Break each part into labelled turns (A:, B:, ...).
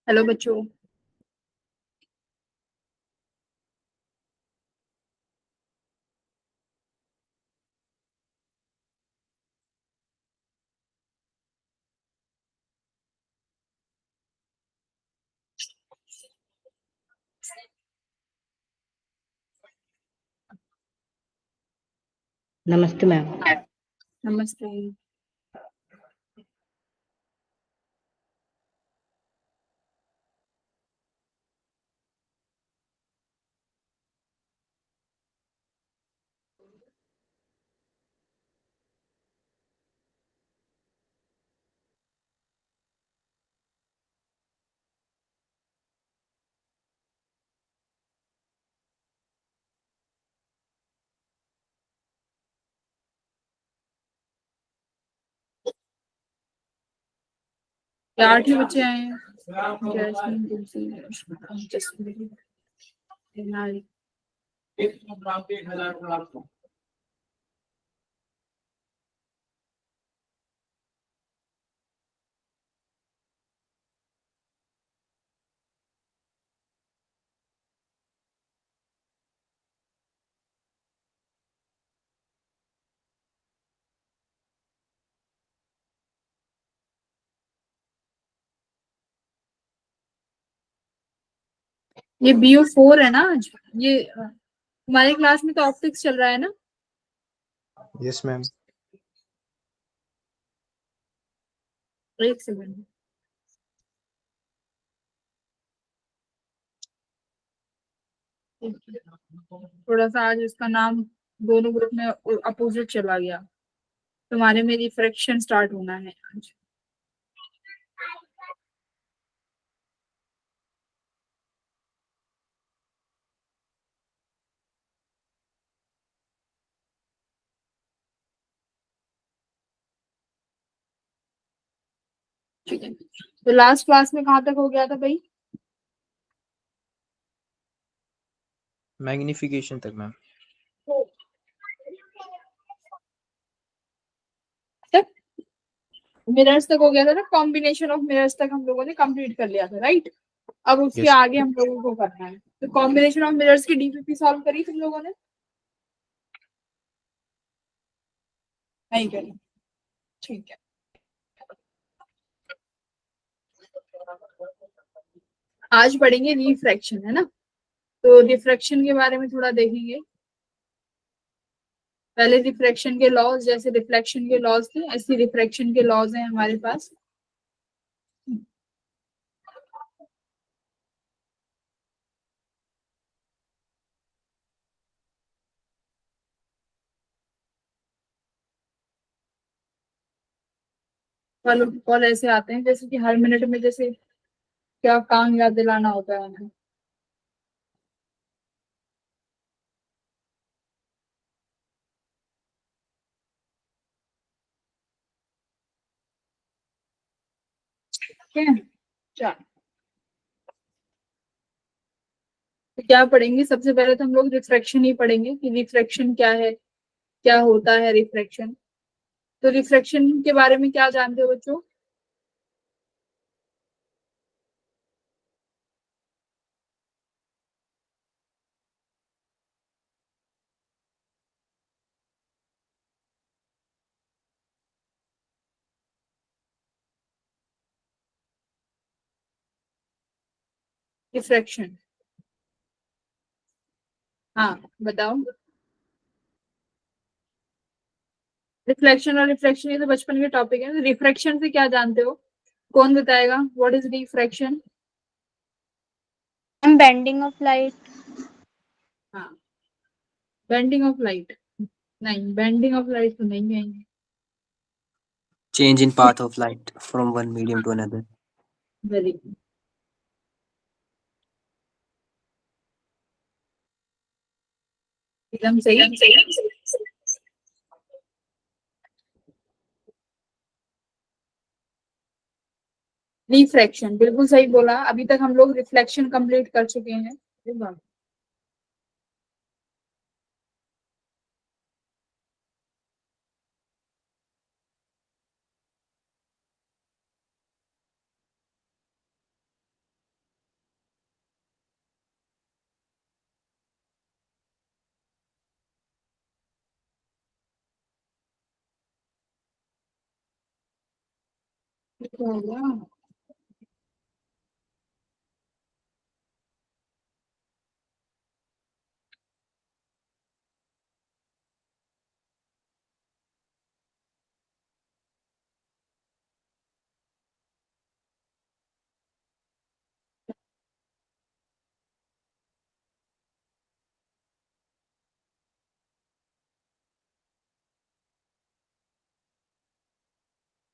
A: Hello बच्चों।
B: नमस्ते ma'am.
A: नमस्ते। ये 8 ही बच्चे आए हैं। जैस्मिन, तुलसी, जसमीन, हिमाली। ये BO4 है ना आज। ये हमारी क्लास में तो ऑप्टिक्स चल रहा है ना।
C: Yes ma'am.
A: एक सेकंड। थोड़ा सा आज इसका नाम दोनों ग्रुप में अपोजिट चला गया। तुम्हारे में रिफ्रैक्शन स्टार्ट होना है आज। ठीक है, तो लास्ट क्लास में कहाँ तक हो गया था भाई?
C: मैग्निफिकेशन तक मैम।
A: मिरर्स तक हो गया था ना, कॉम्बिनेशन ऑफ मिरर्स तक हम लोगों ने कंप्लीट कर लिया था, राइट। अब उसके
C: यस।
A: आगे हम लोगों को करना है, तो कॉम्बिनेशन ऑफ मिरर्स की DPP सॉल्व करी तुम लोगों ने? नहीं करी। ठीक है, आज पढ़ेंगे रिफ्रैक्शन, है ना। तो रिफ्रैक्शन के बारे में थोड़ा देखेंगे। पहले रिफ्रैक्शन के लॉज, जैसे रिफ्लेक्शन के लॉज थे ऐसे रिफ्रैक्शन के लॉज हैं हमारे पास। कॉल ऐसे आते हैं जैसे कि हर मिनट में जैसे क्या काम याद दिलाना होता है हमें। ठीक है, चलो तो क्या पढ़ेंगे? सबसे पहले तो हम लोग रिफ्रैक्शन ही पढ़ेंगे कि रिफ्रैक्शन क्या है, क्या होता है रिफ्रैक्शन। तो रिफ्रैक्शन के बारे में क्या जानते हो बच्चों? रिफ्रैक्शन, हाँ बताओ। रिफ्लेक्शन और रिफ्रैक्शन ये तो बचपन के टॉपिक है। रिफ्रैक्शन से क्या जानते हो? कौन बताएगा? What is refraction?
D: Bending of light.
A: हाँ, बेंडिंग ऑफ लाइट। नहीं, बेंडिंग ऑफ लाइट तो नहीं है।
E: Change in path of light from one medium to another.
A: Very, एकदम सही। रिफ्रैक्शन बिल्कुल सही बोला। अभी तक हम लोग रिफ्लेक्शन कंप्लीट कर चुके हैं। क्या हो गया?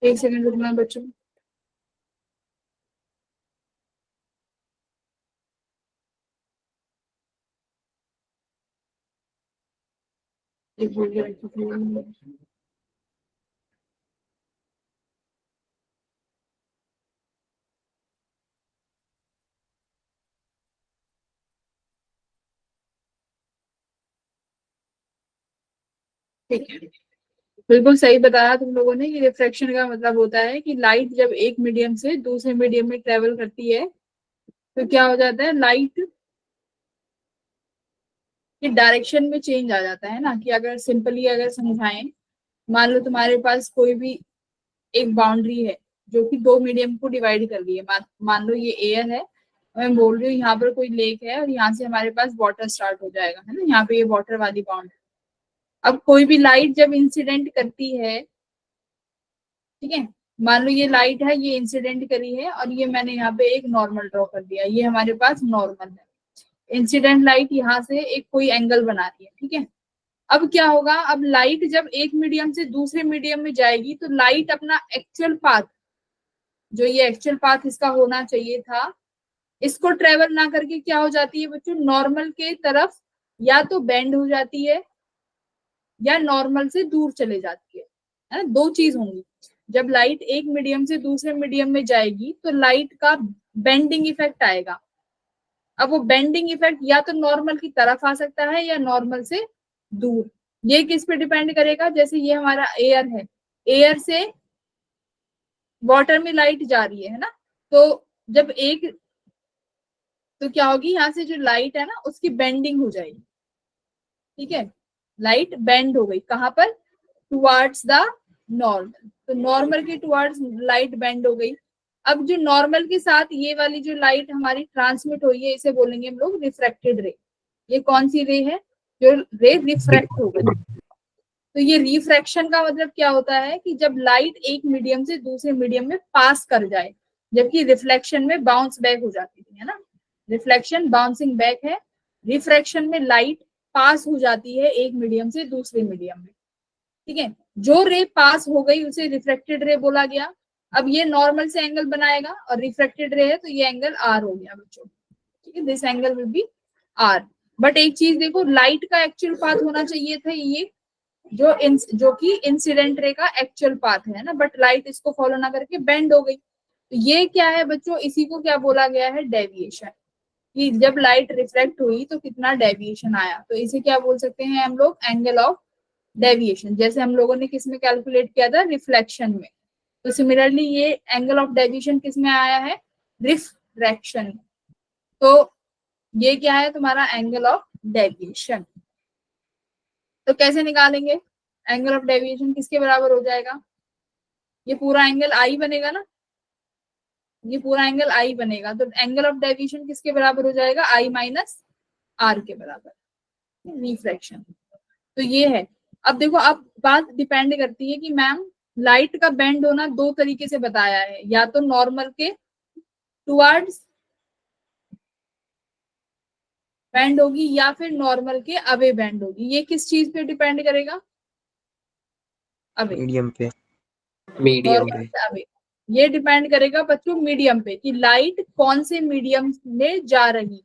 A: एक सेकंड रुकना बच्चों। एक बोल के रखो। ठीक है, बिल्कुल सही बताया तुम लोगों ने कि रिफ्रैक्शन का मतलब होता है कि लाइट जब एक मीडियम से दूसरे मीडियम में ट्रेवल करती है तो क्या हो जाता है, लाइट के डायरेक्शन में चेंज आ जाता है ना। कि अगर सिंपली अगर समझाएं, मान लो तुम्हारे पास कोई भी एक बाउंड्री है जो कि दो मीडियम को डिवाइड कर रही है। मान लो ये एयर है, मैं बोल रही हूँ यहाँ पर कोई लेक है और यहाँ से हमारे पास वाटर स्टार्ट हो जाएगा, है ना। यहाँ पे ये वाटर वाली बाउंड्री। अब कोई भी लाइट जब इंसिडेंट करती है, ठीक है, मान लो ये लाइट है, ये इंसिडेंट करी है और ये मैंने यहाँ पे एक नॉर्मल ड्रॉ कर दिया, ये हमारे पास नॉर्मल है। इंसिडेंट लाइट यहाँ से एक कोई एंगल बना रही है, ठीक है। अब क्या होगा, अब लाइट जब एक मीडियम से दूसरे मीडियम में जाएगी तो लाइट अपना एक्चुअल पाथ, जो ये एक्चुअल पाथ इसका होना चाहिए था, इसको ट्रेवल ना करके क्या हो जाती है बच्चों, नॉर्मल के तरफ या तो बेंड हो जाती है या नॉर्मल से दूर चले जाती है ना। दो चीज होंगी। जब लाइट एक मीडियम से दूसरे मीडियम में जाएगी तो लाइट का बेंडिंग इफेक्ट आएगा। अब वो बेंडिंग इफेक्ट या तो नॉर्मल की तरफ आ सकता है या नॉर्मल से दूर। ये किस पे डिपेंड करेगा, जैसे ये हमारा एयर है, एयर से वाटर में लाइट जा रही है ना। तो जब एक, तो क्या होगी, यहाँ से जो लाइट है ना उसकी बेंडिंग हो जाएगी, ठीक है। लाइट बेंड हो गई कहाँ पर, टुवार्ड्स द नॉर्मल। तो नॉर्मल के टुवार्ड्स लाइट बेंड हो गई। अब जो नॉर्मल के साथ ये वाली जो लाइट हमारी ट्रांसमिट हुई है, इसे बोलेंगे हम लोग रिफ्रैक्टेड रे। ये कौन सी रे है, जो रे रिफ्रैक्ट हो गई। तो ये रिफ्रैक्शन का मतलब क्या होता है कि जब लाइट एक मीडियम से दूसरे मीडियम में पास कर जाए, जबकि रिफ्लेक्शन में बाउंस बैक हो जाती थी, है ना। रिफ्लेक्शन बाउंसिंग बैक है, रिफ्रैक्शन में लाइट पास हो जाती है एक मीडियम से दूसरे मीडियम में, ठीक है। जो रे पास हो गई उसे रिफ्लेक्टेड रे बोला गया। अब ये नॉर्मल से एंगल बनाएगा और रिफ्लेक्टेड रे है तो ये एंगल आर हो गया बच्चों, ठीक है। This angle will be r. But एक चीज देखो, लाइट का एक्चुअल पाथ होना चाहिए था ये, जो कि इंसिडेंट रे का एक्चुअल पाथ है ना, बट लाइट इसको फॉलो ना करके बेंड हो गई। तो ये क्या है बच्चों, इसी को क्या बोला गया है, डेविएशन। कि जब लाइट रिफ्लेक्ट हुई तो कितना डेविएशन आया, तो इसे क्या बोल सकते हैं हम लोग, एंगल ऑफ डेविएशन। जैसे हम लोगों ने किस में कैलकुलेट किया था, रिफ्लेक्शन में। तो सिमिलरली ये एंगल ऑफ डेविएशन किस में आया है, रिफ्रैक्शन। तो ये क्या है तुम्हारा एंगल ऑफ डेविएशन। तो कैसे निकालेंगे, एंगल ऑफ डेविएशन किसके बराबर हो जाएगा, ये पूरा एंगल आई बनेगा ना, ये पूरा एंगल आई बनेगा। तो एंगल ऑफ डेविएशन किसके बराबर हो जाएगा, आई माइनस आर के बराबर, रिफ्रैक्शन। तो ये है। अब देखो, अब बात डिपेंड करती है कि मैम लाइट का बेंड होना दो तरीके से बताया है, या तो नॉर्मल के टुवर्ड्स बेंड होगी या फिर नॉर्मल के अवे बेंड होगी। ये किस चीज पे डिपेंड करेगा, अवे,
C: मीडियम पे।
E: मीडियम
A: नॉर्मल
E: पे।
A: से अवे। ये डिपेंड करेगा बच्चों मीडियम पे, कि लाइट कौन से मीडियम में जा रही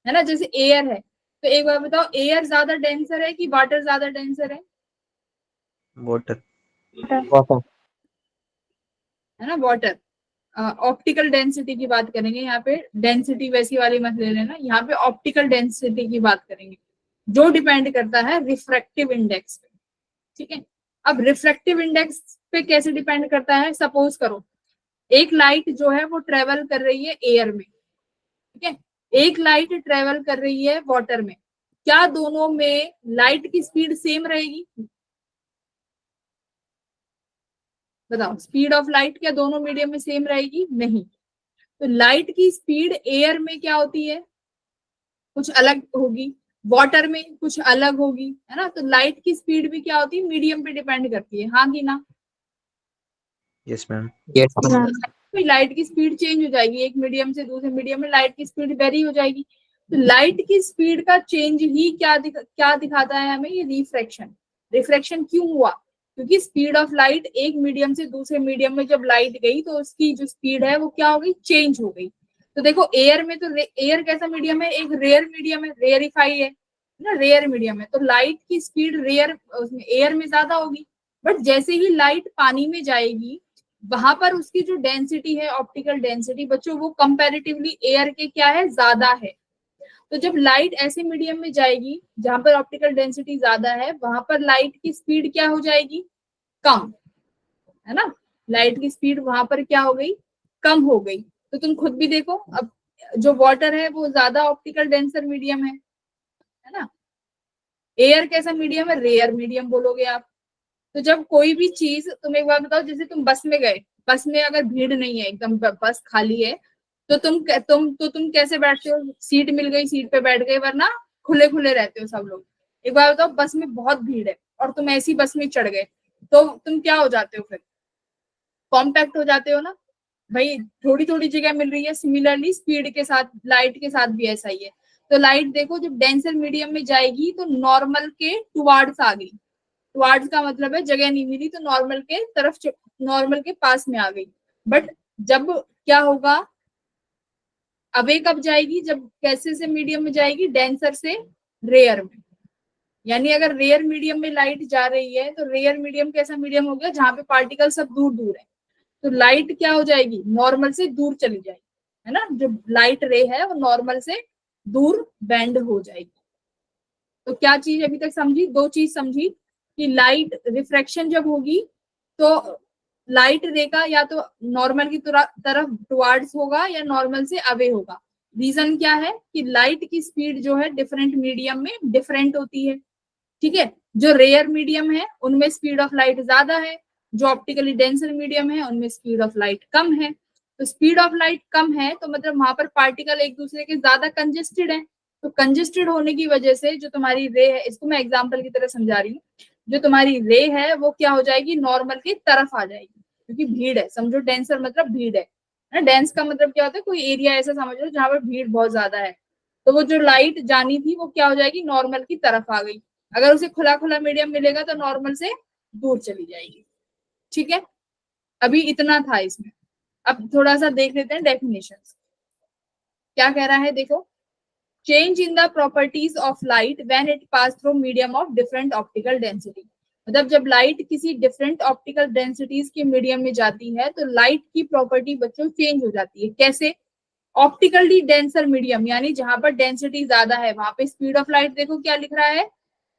A: है ना। जैसे एयर है, तो एक बार बताओ, एयर ज्यादा डेंसर है कि वाटर ज्यादा डेंसर
C: वाटर।
E: वाटर।
A: है ना, वाटर। ऑप्टिकल डेंसिटी की बात करेंगे यहाँ पे, डेंसिटी वैसी वाली मत ले लेना, यहाँ पे ऑप्टिकल डेंसिटी की बात करेंगे, जो डिपेंड करता है रिफ्रैक्टिव इंडेक्स पे, ठीक है। अब रिफ्रैक्टिव इंडेक्स पे कैसे डिपेंड करता है, सपोज करो एक लाइट जो है वो ट्रेवल कर रही है एयर में, ठीक है, एक लाइट ट्रेवल कर रही है वाटर में। क्या दोनों में लाइट की स्पीड सेम रहेगी, बताओ, स्पीड ऑफ लाइट क्या दोनों मीडियम में सेम रहेगी? नहीं। तो लाइट की स्पीड एयर में क्या होती है? कुछ अलग होगी, वाटर में कुछ अलग होगी, है ना। तो लाइट की स्पीड भी क्या होती है? मीडियम पे डिपेंड करती है, हाँ कि ना?
C: Yes ma'am.
E: Yes, ma'am.
A: तो लाइट की स्पीड चेंज हो जाएगी, एक मीडियम से दूसरे मीडियम में लाइट की स्पीड वेरी हो जाएगी। तो लाइट की स्पीड का चेंज ही क्या दिखाता है हमें? ये रिफ्रैक्शन। रिफ्रैक्शन क्यों हुआ? क्योंकि स्पीड ऑफ लाइट एक मीडियम से दूसरे मीडियम में जब लाइट गई तो उसकी जो स्पीड है वो क्या हो गई? चेंज हो गई। तो देखो एयर में, तो एयर कैसा मीडियम है? एक रेयर मीडियम है, रेयरिफाई है ना, रेयर मीडियम है। तो लाइट की स्पीड रेयर एयर में ज्यादा होगी। बट जैसे ही लाइट पानी में जाएगी वहां पर उसकी जो डेंसिटी है, ऑप्टिकल डेंसिटी बच्चों, वो कंपैरेटिवली एयर के क्या है? ज्यादा है। तो जब लाइट ऐसे मीडियम में जाएगी जहां पर ऑप्टिकल डेंसिटी ज्यादा है, वहां पर लाइट की स्पीड क्या हो जाएगी? कम, है ना। लाइट की स्पीड वहां पर क्या हो गई? कम हो गई। तो तुम खुद भी देखो, अब जो वाटर है वो ज्यादा ऑप्टिकल डेंसर मीडियम है ना। एयर कैसा मीडियम है? रेयर मीडियम बोलोगे आप। तो जब कोई भी चीज, तुम एक बार बताओ, जैसे तुम बस में गए, बस में अगर भीड़ नहीं है, एकदम बस खाली है, तो तुम कैसे बैठते हो? सीट मिल गई, सीट पे बैठ गए, वरना खुले खुले रहते हो सब लोग। एक बार बताओ, बस में बहुत भीड़ है और तुम ऐसी बस में चढ़ गए, तो तुम क्या हो जाते हो फिर? कॉम्पैक्ट हो जाते हो ना भाई, थोड़ी थोड़ी जगह मिल रही है। सिमिलरली स्पीड के साथ, लाइट के साथ भी ऐसा ही है। तो लाइट देखो जब डेंसर मीडियम में जाएगी तो नॉर्मल के टुवार्ड्स आ गई। टुवार्ड्स का मतलब है जगह नहीं मिली तो नॉर्मल के तरफ, नॉर्मल के पास में आ गई। बट जब क्या होगा? अवे कब जाएगी? जब कैसे से मीडियम में जाएगी? डेंसर से रेयर में। यानी अगर रेयर मीडियम में लाइट जा रही है तो रेयर मीडियम कैसा मीडियम हो गया? जहां पे पार्टिकल सब दूर दूर है। तो लाइट क्या हो जाएगी? नॉर्मल से दूर चली जाएगी, है ना। जो लाइट रे है वो नॉर्मल से दूर बेंड हो जाएगी। तो क्या चीज अभी तक समझी? दो चीज समझी कि लाइट रिफ्रैक्शन जब होगी तो लाइट रे का या तो नॉर्मल की तरफ टुवार्ड्स होगा या नॉर्मल से अवे होगा। रीजन क्या है? कि लाइट की स्पीड जो है डिफरेंट मीडियम में डिफरेंट होती है, ठीक है। जो रेयर मीडियम है उनमें स्पीड ऑफ लाइट ज्यादा है, जो ऑप्टिकली डेंसर मीडियम है उनमें स्पीड ऑफ लाइट कम है। तो स्पीड ऑफ लाइट कम है तो मतलब वहां पर पार्टिकल एक दूसरे के ज्यादा कंजेस्टेड है। तो कंजेस्टेड होने की वजह से जो तुम्हारी रे है, इसको मैं एग्जाम्पल की तरह समझा रही हूँ, जो तुम्हारी रे है वो क्या हो जाएगी? नॉर्मल की तरफ आ जाएगी, क्योंकि भीड़ है। समझो डेंसर मतलब भीड़ है ना। डेंस का मतलब क्या होता है? कोई एरिया ऐसा समझ लो जहां पर भीड़ बहुत ज्यादा है। तो वो जो लाइट जानी थी वो क्या हो जाएगी? नॉर्मल की तरफ आ गई। अगर उसे खुला खुला मीडियम मिलेगा तो नॉर्मल से दूर चली जाएगी, ठीक है। अभी इतना था इसमें। अब थोड़ा सा देख लेते हैं डेफिनेशंस। क्या कह रहा है देखो, change in the properties of light when it pass through medium of different optical density. मतलब जब लाइट किसी डिफरेंट ऑप्टिकल डेंसिटीज के मीडियम में जाती है तो लाइट की प्रॉपर्टी बच्चों चेंज हो जाती है। कैसे? ऑप्टिकली डेंसर मीडियम, यानी जहां पर डेंसिटी ज्यादा है वहां पे स्पीड ऑफ लाइट देखो क्या लिख रहा है?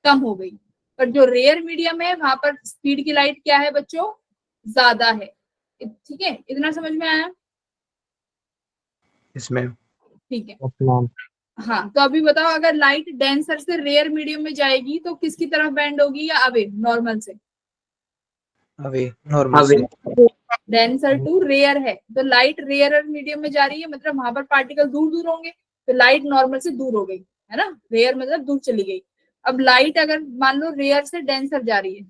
A: कम हो गई। पर जो रेयर मीडियम है वहां पर स्पीड की लाइट क्या है बच्चों? ज्यादा है। ठीक है, इतना समझ में आया?
C: Yes ma'am.
A: ठीक है।
E: Yes, ma'am.
A: हाँ, तो अभी बताओ, अगर लाइट डेंसर से रेयर मीडियम में जाएगी तो किसकी तरफ बेंड होगी या अवे? नॉर्मल से।
C: Away, normal
E: Away.
C: से।
A: डेंसर टू रेयर है तो लाइट रेयर मीडियम में जा रही है, मतलब वहां पर पार्टिकल दूर दूर होंगे। तो लाइट नॉर्मल से दूर हो गई, है ना। रेयर मतलब दूर चली गई। अब लाइट अगर मान लो रेयर से डेंसर जा रही है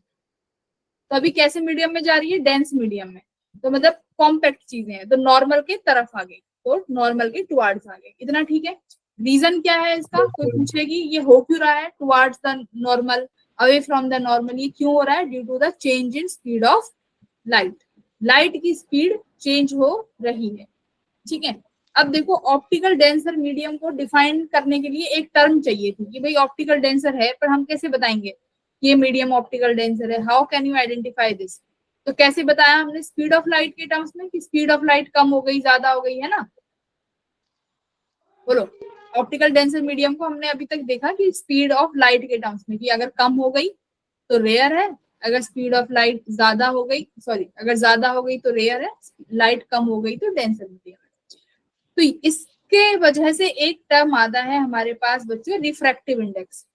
A: तो अभी कैसे मीडियम में जा रही है? डेंस मीडियम में। तो मतलब कॉम्पैक्ट चीजें हैं तो नॉर्मल के तरफ आ गई, तो नॉर्मल के टुवार्ड्स आ गई। इतना ठीक है। रीजन क्या है इसका? कोई पूछेगी ये हो क्यों रहा है towards the normal, away from the normal? ये क्यों हो रहा है? Due to the change in speed of light. Light की स्पीड चेंज हो रही है, ठीक है। अब देखो, ऑप्टिकल डेंसर मीडियम को डिफाइन करने के लिए एक टर्म चाहिए थी कि भाई ऑप्टिकल डेंसर है, पर हम कैसे बताएंगे ये मीडियम ऑप्टिकल डेंसर है? How can you identify this? तो कैसे बताया हमने? स्पीड ऑफ लाइट के टर्म्स में, कि स्पीड ऑफ लाइट कम हो गई, ज्यादा हो गई, है ना। बोलो, ऑप्टिकल डेंसर मीडियम को हमने अभी तक देखा कि स्पीड ऑफ लाइट के टर्म्स में, कि अगर कम हो गई तो रेयर है, अगर स्पीड ऑफ लाइट ज्यादा हो गई, सॉरी, अगर ज्यादा हो गई तो रेयर है, लाइट कम हो गई तो डेंसर मीडियम है। तो इसके वजह से एक टर्म आता है हमारे पास बच्चों, रिफ्रैक्टिव इंडेक्स।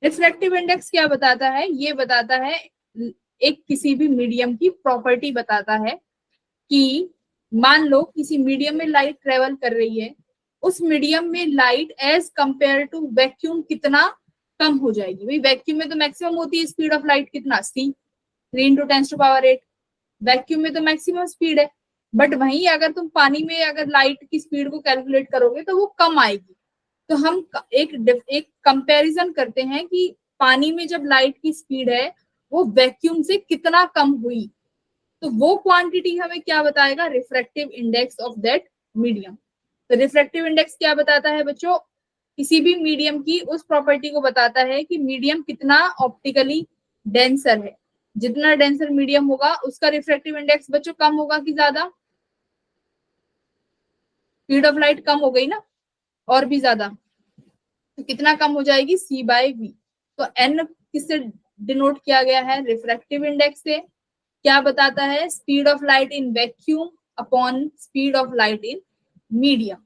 A: रिफ्रैक्टिव इंडेक्स क्या बताता है? ये बताता है एक किसी भी मीडियम की प्रॉपर्टी बताता है कि मान लो किसी मीडियम में लाइट ट्रेवल कर रही है, उस मीडियम में light as compare to vacuum कितना कम हो जाएगी। भाई वैक्यूम में तो मैक्सिमम होती है स्पीड ऑफ लाइट कितना, c 3 × 10⁸ वैक्यूम में तो मैक्सिमम स्पीड है। बट वहीं अगर तुम पानी में अगर लाइट की स्पीड को कैलकुलेट करोगे तो वो कम आएगी। तो हम एक कंपैरिजन करते हैं कि पानी में जब लाइट की स्पीड है वो वैक्यूम से कितना कम हुई, तो वो क्वांटिटी हमें क्या बताएगा, refractive index of that medium. तो रिफ्रैक्टिव इंडेक्स क्या बताता है बच्चों, किसी भी मीडियम की उस प्रॉपर्टी को बताता है कि मीडियम कितना ऑप्टिकली डेंसर है। जितना डेंसर मीडियम होगा उसका रिफ्रैक्टिव इंडेक्स बच्चों कम होगा कि ज्यादा, स्पीड ऑफ लाइट कम हो गई ना और भी ज्यादा, तो कितना कम हो जाएगी, c/v। तो n किससे डिनोट किया गया है, रिफ्रैक्टिव इंडेक्स से। क्या बताता है, speed of light in vacuum upon speed of light in medium.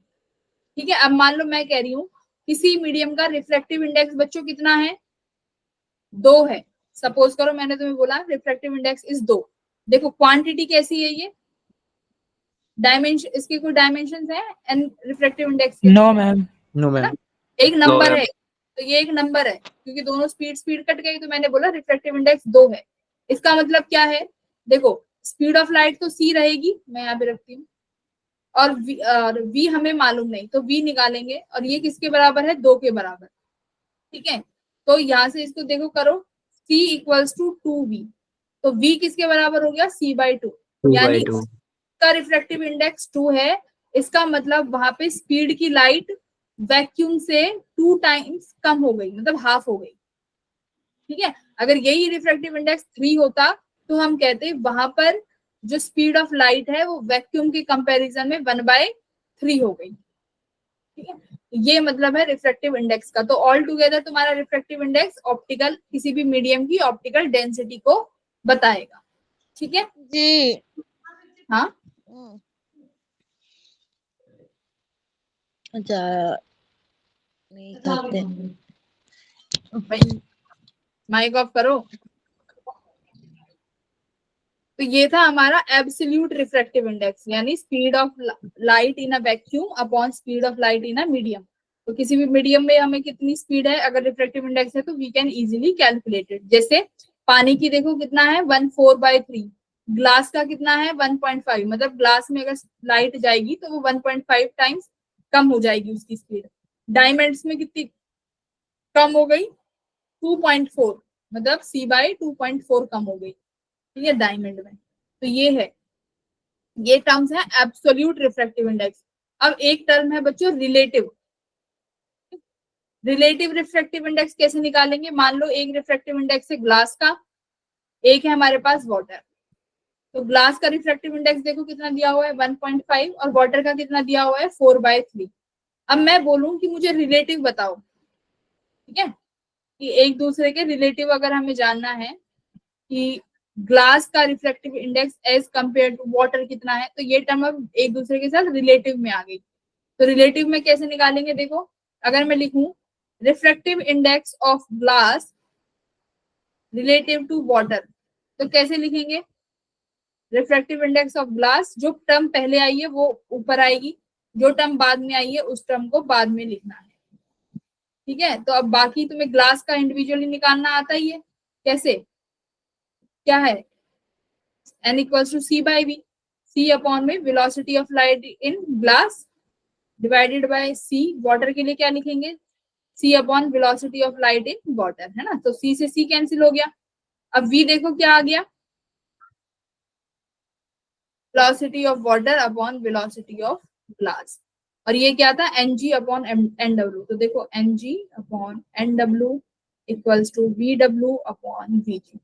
A: ठीक है, अब मान लो मैं कह रही हूँ किसी मीडियम का रिफ्रैक्टिव इंडेक्स बच्चों कितना है, 2 है। सपोज करो मैंने तुम्हें बोला रिफ्रैक्टिव इंडेक्स इज 2। देखो क्वांटिटी कैसी है ये, डायमेंशन, इसके कोई डायमेंशंस है एंड रिफ्रैक्टिव इंडेक्स के?
B: No ma'am.
C: No ma'am.
A: एक नंबर
E: ma'am.
A: है, तो ये एक नंबर है क्योंकि दोनों स्पीड कट गई, तो मैंने बोला रिफ्रैक्टिव इंडेक्स 2 है। इसका मतलब क्या है, देखो स्पीड ऑफ लाइट तो c रहेगी, मैं यहाँ पे रखती हूँ, और v हमें मालूम नहीं, तो v निकालेंगे, और ये किसके बराबर है, 2 के बराबर। ठीक है, तो यहाँ से इसको देखो करो, c = 2v, तो v किसके बराबर हो गया, c/2, यानी
E: 2/2
A: इसका रिफ्रैक्टिव इंडेक्स 2 है। इसका मतलब वहां पे स्पीड की लाइट वैक्यूम से 2 टाइम्स कम हो गई, मतलब हाफ हो गई। ठीक है, अगर यही रिफ्रैक्टिव इंडेक्स 3 होता तो हम कहते वहां पर जो स्पीड ऑफ लाइट है वो वैक्यूम के कंपैरिजन में 1/3 हो गई। ठीक है, ये मतलब है रिफ्रैक्टिव इंडेक्स का। तो ऑल टुगेदर तुम्हारा रिफ्रैक्टिव इंडेक्स ऑप्टिकल, किसी भी मीडियम की ऑप्टिकल डेंसिटी को बताएगा। ठीक है
D: जी।
A: हाँ,
D: अच्छा नहीं खाते।
A: माइक ऑफ करो। तो ये था हमारा एब्सोल्यूट रिफ्रैक्टिव इंडेक्स, यानी speed of light in a vacuum upon speed of light in a medium. तो किसी भी मीडियम में हमें कितनी स्पीड है, अगर रिफ्रैक्टिव इंडेक्स है तो we can easily calculate it. जैसे पानी की देखो कितना है, 1/4/3, ग्लास का कितना है 1.5, मतलब ग्लास में अगर लाइट जाएगी तो वो 1.5 टाइम्स कम हो जाएगी उसकी स्पीड। डायमंड्स में कितनी कम हो गई, 2.4, मतलब c/2.4 कम हो गई। ठीक है, डायमंड में। तो ये है, ये टर्म्स है एब्सोल्यूट रिफ्रैक्टिव इंडेक्स। अब एक टर्म है बच्चों रिलेटिव। रिलेटिव रिफ्रैक्टिव इंडेक्स कैसे निकालेंगे, मान लो एक रिफ्रैक्टिव इंडेक्स है ग्लास का, एक है हमारे पास वाटर। तो ग्लास का रिफ्रैक्टिव इंडेक्स देखो कितना दिया हुआ है 1.5, और वाटर का कितना दिया हुआ है 4/3। अब मैं बोलूं कि मुझे रिलेटिव बताओ, ठीक है, कि एक दूसरे के रिलेटिव अगर हमें जानना है कि ग्लास का refractive index as compare to water कितना है, तो ये टर्म अब एक दूसरे के साथ रिलेटिव में आ गई। तो रिलेटिव में कैसे निकालेंगे, देखो अगर मैं लिखूं refractive index of glass relative to water, तो कैसे लिखेंगे, रिफ्रैक्टिव इंडेक्स ऑफ ग्लास, जो टर्म पहले आई है वो ऊपर आएगी, जो टर्म बाद में आई है उस टर्म को बाद में लिखना है। ठीक है, तो अब बाकी तुम्हें ग्लास का इंडिविजुअली निकालना आता ही है, कैसे, क्या है, n = c/v, c अपॉन में velocity of light in glass divided by c। Water के लिए क्या लिखेंगे, c upon velocity of light in water, है ना, तो c से c कैंसिल हो गया। अब v देखो क्या आ गया, velocity of water upon velocity of glass, और ये क्या था ng अपॉन nw। तो देखो ng upon nw = vw upon vg,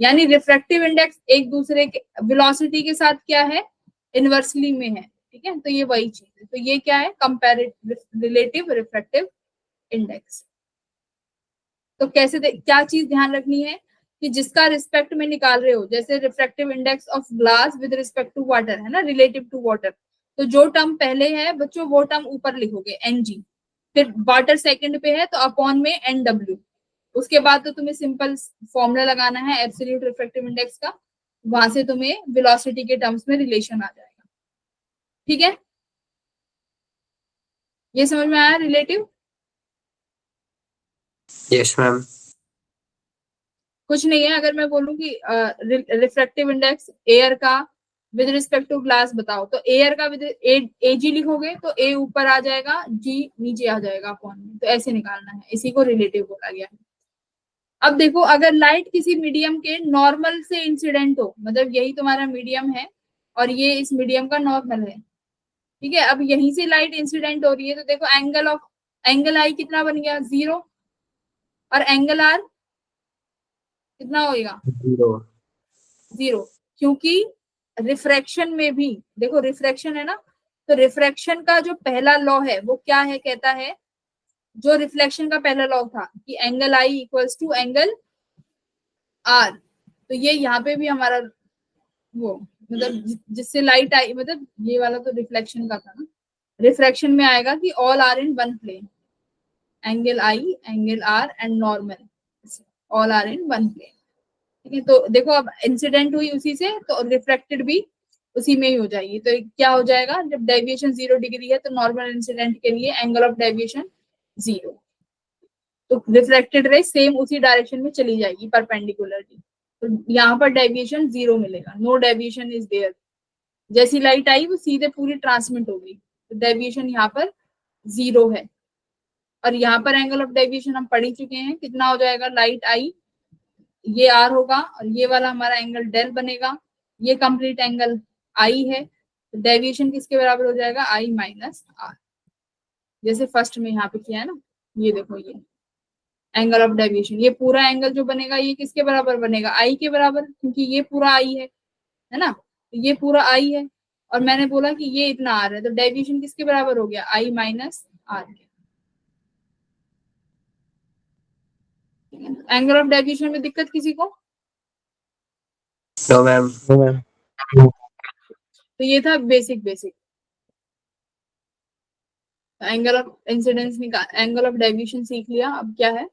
A: यानी रिफ्रैक्टिव इंडेक्स एक दूसरे के वेलोसिटी के साथ क्या है, इनवर्सली में है। ठीक है, तो ये वही चीज है। तो ये क्या है, कंपैरेटिव रिलेटिव रिफ्रैक्टिव इंडेक्स। तो कैसे क्या चीज ध्यान रखनी है कि जिसका रिस्पेक्ट में निकाल रहे हो, जैसे refractive index of glass with respect to water है ना, रिलेटिव टू वाटर, तो जो टर्म पहले है बच्चों वो टर्म ऊपर लिखोगे ng, फिर वाटर सेकंड पे है तो अपॉन में nw, उसके बाद तो तुम्हें सिंपल फॉर्मूला लगाना है एब्सोल्यूट रिफ्रैक्टिव इंडेक्स का, वहां से तुम्हें वेलोसिटी के टर्म्स में रिलेशन आ जाएगा। ठीक है, ये समझ में आया रिलेटिव?
E: Yes, ma'am.
A: कुछ नहीं है। अगर मैं बोलूं कि रिफ्रैक्टिव इंडेक्स एयर का विद रिस्पेक्ट टू ग्लास बताओ, तो एयर का विद ए जी लिखोगे तो ए ऊपर आ जाएगा, जी नीचे आ जाएगा अपॉन में, तो ऐसे निकालना है, इसी को रिलेटिव बोला गया है। अब देखो, अगर लाइट किसी मीडियम के नॉर्मल से इंसिडेंट हो, मतलब यही तुम्हारा मीडियम है और ये इस मीडियम का नॉर्मल है, ठीक है, अब यहीं से लाइट इंसिडेंट हो रही है, तो देखो एंगल आई कितना बन गया, 0, और एंगल आर कितना होएगा,
E: 0.
A: 0, क्योंकि रिफ्रैक्शन में भी देखो रिफ्रैक्शन है ना, तो रिफ्रैक्शन का जो पहला लॉ है वो क्या है, कहता है, जो रिफ्लेक्शन का पहला लॉ था कि angle i equals to angle r, तो ये यहाँ पे भी हमारा वो मतलब जिससे लाइट आई, मतलब ये वाला तो रिफ्लेक्शन का था ना, रिफ्रैक्शन में आएगा कि all are in one plane, angle i angle r and normal all are in one plane. ठीक है, तो देखो अब इंसिडेंट हुई उसी से, तो रिफ्लेक्टेड भी उसी में ही हो जाएगी। तो क्या हो जाएगा, जब डेविएशन 0 डिग्री है तो नॉर्मल इंसिडेंट के लिए एंगल ऑफ डेविएशन 0, तो रिफ्लेक्टेड रे सेम उसी डायरेक्शन में चली जाएगी परपेंडिकुलरली, तो यहाँ पर डेविएशन 0 मिलेगा, नो डेविएशन इज देयर। जैसी लाइट आई वो सीधे पूरी ट्रांसमिट हो गई, तो डेविएशन यहाँ पर 0 है। और यहाँ पर एंगल ऑफ डेविएशन हम पढ़ ही चुके हैं, कितना हो जाएगा, लाइट आई ये आर होगा और ये वाला हमारा एंगल डेल बनेगा, ये कंप्लीट एंगल आई है, तो डेविएशन किसके बराबर हो जाएगा, आई माइनस आर, जैसे फर्स्ट में यहाँ पे किया है ना, ये देखो ये एंगल ऑफ डेविएशन, ये पूरा एंगल जो बनेगा ये किसके बराबर बनेगा, आई के बराबर, क्योंकि ये पूरा आई है ना, तो ये पूरा आई है और मैंने बोला कि ये इतना आर है, तो डेविएशन किसके बराबर हो गया, आई माइनस आर के। एंगल ऑफ डेविएशन में दिक्कत किसी को?
E: No, ma'am.
C: No, ma'am.
A: तो ये था बेसिक एंगल ऑफ इंसिडेंस निकाल, एंगल ऑफ डेविएशन सीख लिया। अब क्या है,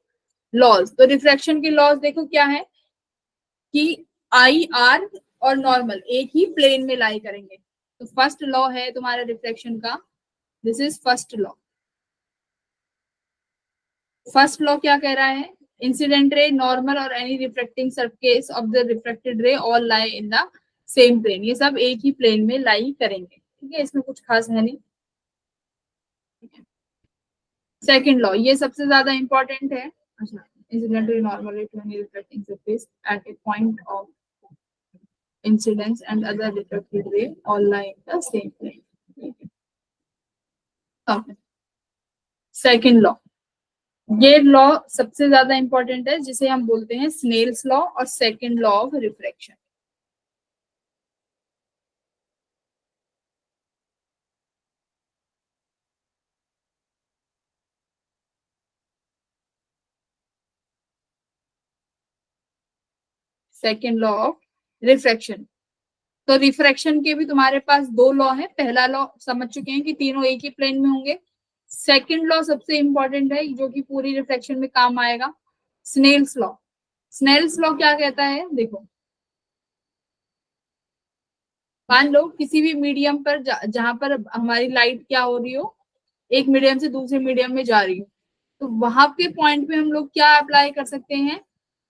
A: लॉज। तो रिफ्रैक्शन के लॉज देखो क्या है कि आई आर और नॉर्मल एक ही प्लेन में लाई करेंगे, तो फर्स्ट लॉ है तुम्हारे रिफ्रैक्शन का, this is first law. First law क्या कह रहा है, इंसिडेंट रे, नॉर्मल और any reflecting surface of the reflected ray all lie in the same plane, ये सब एक ही प्लेन में लाई करेंगे। ठीक है, इसमें कुछ खास है नहीं। सेकंड लॉ, ये सबसे ज्यादा इंपॉर्टेंट है। अच्छा, incident ray, normal to any reflecting surface at a point of incidence and other reflected ray all lie in the same plane. Okay. Second law, ये लॉ सबसे ज्यादा इंपॉर्टेंट है, जिसे हम बोलते हैं स्नेल्स लॉ और second law of refraction. Second law of refraction, तो रिफ्रैक्शन के भी तुम्हारे पास दो लॉ है। पहला लॉ समझ चुके हैं कि तीनों एक ही प्लेन में होंगे। सेकेंड लॉ सबसे इंपॉर्टेंट है, जो कि पूरी रिफ्रैक्शन में काम आएगा, स्नेल्स लॉ। स्नेल्स लॉ क्या कहता है, देखो, मान लो किसी भी मीडियम पर जहां पर हमारी लाइट क्या हो रही हो, एक मीडियम से दूसरे मीडियम में जा रही हो, तो वहां के पॉइंट पे हम लोग क्या अप्लाई कर सकते हैं,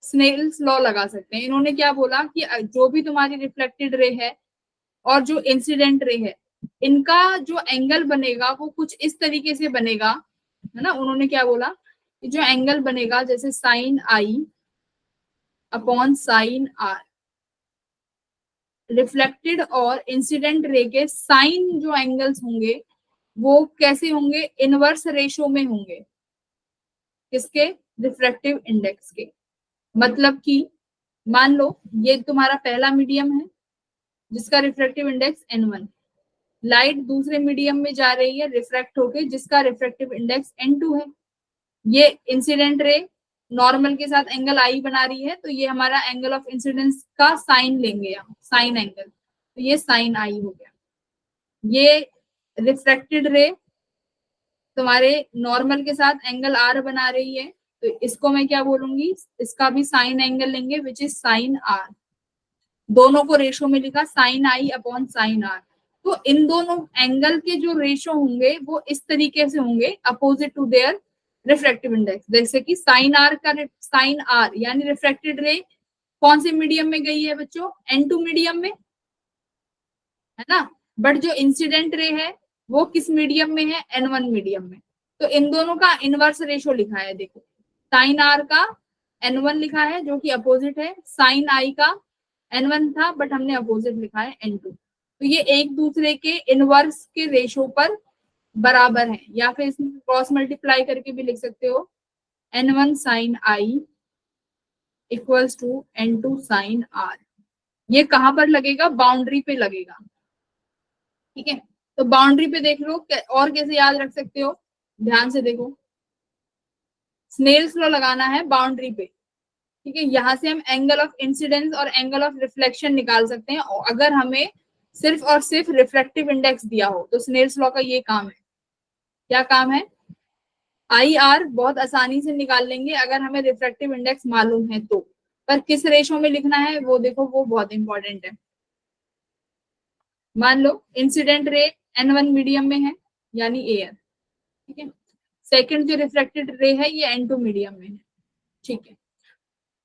A: स्नेल्स लॉ लगा सकते हैं। इन्होंने क्या बोला कि जो भी तुम्हारी रिफ्लेक्टेड रे है और जो इंसिडेंट रे है, इनका जो एंगल बनेगा वो कुछ इस तरीके से बनेगा, है ना। उन्होंने क्या बोला कि जो एंगल बनेगा जैसे sine i upon sine r, reflected और इंसिडेंट रे के साइन जो एंगल्स होंगे वो कैसे होंगे, इनवर्स रेशो में होंगे, किसके, रिफ्रैक्टिव इंडेक्स के। मतलब कि मान लो ये तुम्हारा पहला मीडियम है जिसका रिफ्रैक्टिव इंडेक्स n1, लाइट दूसरे मीडियम में जा रही है रिफ्रैक्ट होके जिसका रिफ्रैक्टिव इंडेक्स n2 है। ये इंसिडेंट रे नॉर्मल के साथ एंगल आई बना रही है, तो ये हमारा एंगल ऑफ इंसिडेंस का साइन लेंगे, यहाँ साइन एंगल, तो ये साइन आई हो गया। ये रिफ्रैक्टेड रे तुम्हारे नॉर्मल के साथ एंगल आर बना रही है, तो इसको मैं क्या बोलूंगी, इसका भी साइन एंगल लेंगे विच इज साइन आर। दोनों को रेशो में लिखा sine i upon sine r. तो इन दोनों एंगल के जो रेशो होंगे वो इस तरीके से होंगे opposite to their refractive index. जैसे कि साइन आर का साइन आर यानी रिफ्रैक्टेड रे कौन से मीडियम में गई है बच्चों, N2 मीडियम में, है ना। बट जो इंसिडेंट रे है वो किस मीडियम में है, N1 मीडियम में। तो इन दोनों का इनवर्स रेशो लिखा है, देखो साइन आर का N1 लिखा है जो कि अपोजिट है, साइन आई का N1 था बट हमने अपोजिट लिखा है N2। तो ये एक दूसरे के इनवर्स के रेशो पर बराबर है, या फिर इसमें क्रॉस मल्टीप्लाई करके भी लिख सकते हो, N1 sine i equals to N2 sine r. ये कहां पर लगेगा, बाउंड्री पे लगेगा, ठीक है। तो बाउंड्री पे देख लो और कैसे याद रख सकते हो, ध्यान से देखो, स्नेल्स लॉ लगाना है बाउंड्री पे, ठीक है। यहां से हम एंगल ऑफ इंसिडेंस और एंगल ऑफ रिफ्लेक्शन निकाल सकते हैं, और अगर हमें सिर्फ और सिर्फ रिफ्रैक्टिव इंडेक्स दिया हो तो स्नेल्स लॉ का ये काम है। क्या काम है, आई आर बहुत आसानी से निकाल लेंगे अगर हमें रिफ्रैक्टिव इंडेक्स मालूम है तो, पर किस रेशो में लिखना है वो देखो, वो बहुत इंपॉर्टेंट है। मान लो इंसिडेंट रे N1 मीडियम में है यानी एयर, ठीक है। सेकंड जो रिफ्रैक्टेड रे है ये N2 मीडियम में है, ठीक है।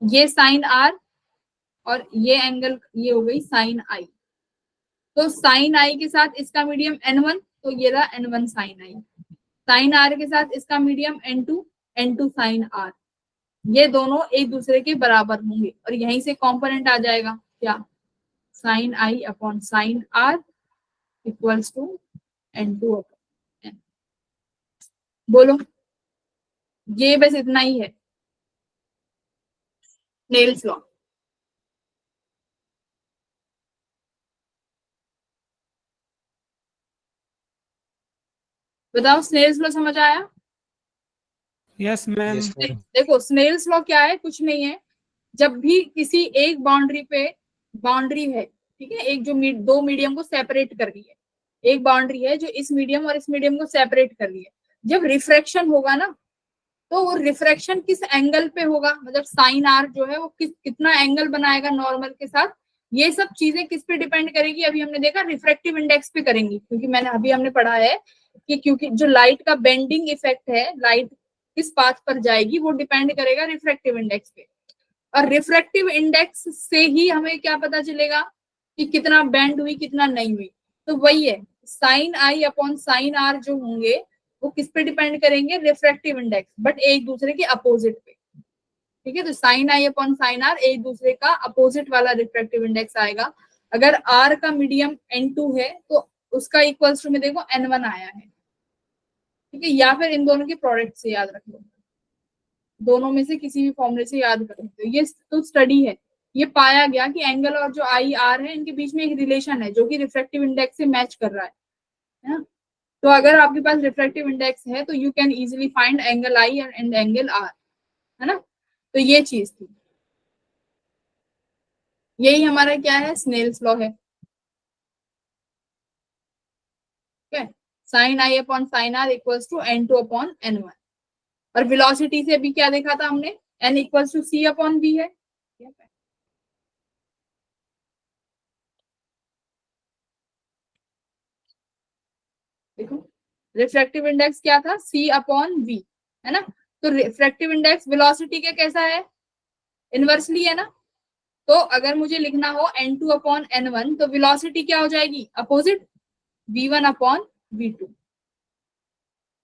A: ये साइन आर और ये एंगल ये हो गई साइन आई। तो साइन आई के साथ इसका मीडियम N1, तो ये रहा N1 sine I. Sign are के साथ इसका medium N2, N2 sine r. ये दोनों एक दूसरे के बराबर होंगे और यहीं से कंपोनेंट आ जाएगा क्या, sine i upon sine are equals to N2 upon N। बोलो, ये बस इतना ही है स्नेल्स लॉ। बताओ स्नेल्स लॉ समझ आया?
B: Yes ma'am.
C: Yes, ma'am.
A: देखो स्नेल्स लॉ क्या है, कुछ नहीं है, जब भी किसी एक बाउंड्री पे बाउंड्री है, ठीक है, एक जो दो मीडियम को सेपरेट कर रही है, एक बाउंड्री है जो इस मीडियम और इस मीडियम को सेपरेट कर रही है, जब रिफ्रैक्शन होगा ना तो वो रिफ्रैक्शन किस एंगल पे होगा, मतलब साइन आर जो है वो कितना एंगल बनाएगा नॉर्मल के साथ, ये सब चीजें किस पे डिपेंड करेगी, अभी हमने देखा रिफ्रैक्टिव इंडेक्स पे करेंगी, क्योंकि हमने पढ़ा है कि क्योंकि जो लाइट का बेंडिंग इफेक्ट है, लाइट किस पाथ पर जाएगी वो डिपेंड करेगा रिफ्रैक्टिव इंडेक्स पे। और रिफ्रैक्टिव इंडेक्स से ही हमें क्या पता चलेगा कि कितना बेंड हुई कितना नहीं हुई। तो वही है, sine i upon sine r जो होंगे वो किस पे डिपेंड करेंगे, रिफ्रैक्टिव इंडेक्स, बट एक दूसरे के अपोजिट पे, ठीक है। तो sine i upon sine r एक दूसरे का अपोजिट वाला रिफ्रैक्टिव इंडेक्स आएगा। अगर आर का मीडियम N2 है तो उसका इक्वल्स टू में देखो N1 आया है, ठीक है। या फिर इन दोनों के प्रोडक्ट से याद रख लो, दोनों में से किसी भी फॉर्मूले से याद कर सकते हो। ये तो स्टडी है, ये पाया गया कि एंगल और जो आई आर है इनके बीच में एक रिलेशन है जो कि रिफ्रैक्टिव इंडेक्स से मैच कर रहा है ना। तो अगर आपके पास रिफ्रैक्टिव इंडेक्स है तो you can easily find angle i and angle r, है ना। तो ये चीज थी, यही हमारा क्या है, स्नेल्स लॉ है, ठीक है। Sine i upon sine are equals to N2 upon N1। और वेलोसिटी से भी क्या देखा था हमने, N equals to C upon V है। देखो रिफ्रैक्टिव इंडेक्स क्या था, C अपॉन V, है ना। तो रिफ्रैक्टिव इंडेक्स वेलोसिटी का कैसा है, इनवर्सली है ना। तो अगर मुझे लिखना हो N2 अपॉन N1 तो वेलोसिटी क्या हो जाएगी, अपोजिट, V1 अपॉन V2।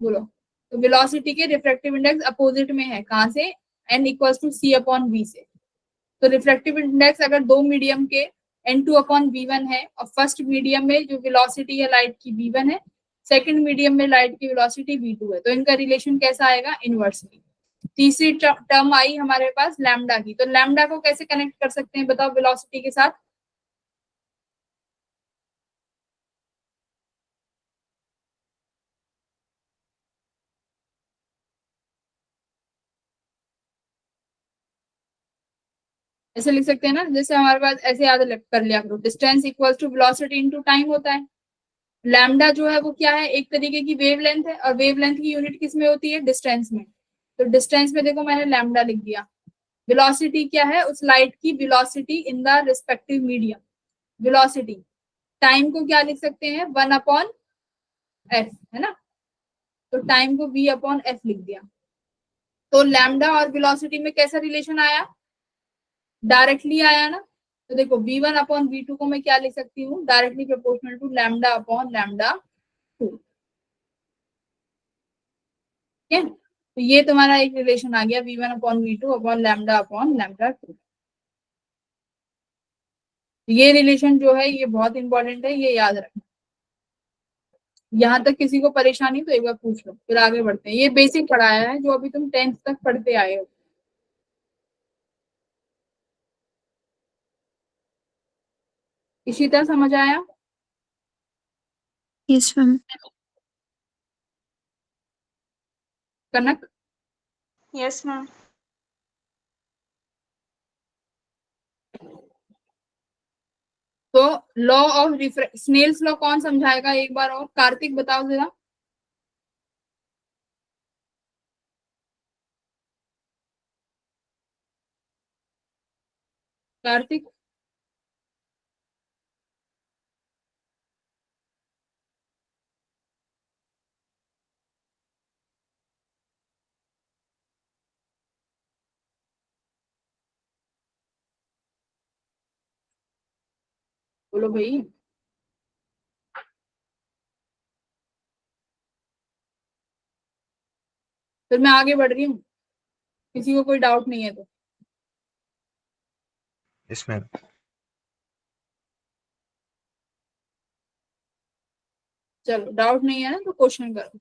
A: बोलो, तो वेलोसिटी के रिफ्रैक्टिव इंडेक्स अपोजिट में है, कहां से, N equals to C upon V से। तो रिफ्रैक्टिव इंडेक्स अगर दो मीडियम के N2 अपॉन V1 है और फर्स्ट मीडियम में जो वेलोसिटी है लाइट की V1 है, सेकंड मीडियम में लाइट की वेलोसिटी V2 है, तो इनका रिलेशन कैसा आएगा, इनवर्सली। तीसरी टर्म आई हमारे पास लैम्डा की, तो लैम्डा को कैसे कनेक्ट कर सकते हैं बताओ वेलोसिटी के साथ, ऐसे लिख सकते हैं ना, जैसे हमारे पास ऐसे याद कर लिया करो, distance equals to velocity into time होता है। लैम्डा जो है वो क्या है, एक तरीके की वेवलेंथ है, और वेवलेंथ की यूनिट किस में होती है, डिस्टेंस में। तो डिस्टेंस में देखो मैंने लैम्डा लिख दिया। वेलोसिटी क्या है, उस लाइट की velocity in the respective medium, velocity. Time को क्या लिख सकते हैं, 1/f, है ना। तो टाइम को v/f लिख दिया। तो लैम्डा और वेलोसिटी में कैसा रिलेशन आया, डायरेक्टली आया ना। तो देखो v1/v2 को मैं क्या लिख सकती हूँ, डायरेक्टली प्रोपोर्शनल टू λ/λ2। ठीक है, तो ये तुम्हारा एक रिलेशन आ गया, v1/v2/λ/λ2। ये रिलेशन जो है ये बहुत इंपॉर्टेंट है, ये याद रखना। यहाँ तक किसी को परेशानी तो एक बार पूछ लो, फिर आगे बढ़ते हैं। ये बेसिक पढ़ाया है जो अभी तुम 10th तक पढ़ते आए हो। इशिता समझ आया?
F: Yes ma'am.
A: Kanak?
F: Yes ma'am.
A: तो लॉ ऑफ स्नेल्स लॉ कौन समझाएगा एक बार और, कार्तिक बताओ जरा। कार्तिक? बोलो भाई। फिर मैं आगे बढ़ रही हूँ, किसी को कोई डाउट नहीं है तो।
C: Yes, ma'am.
A: चलो डाउट नहीं है ना तो क्वेश्चन करो।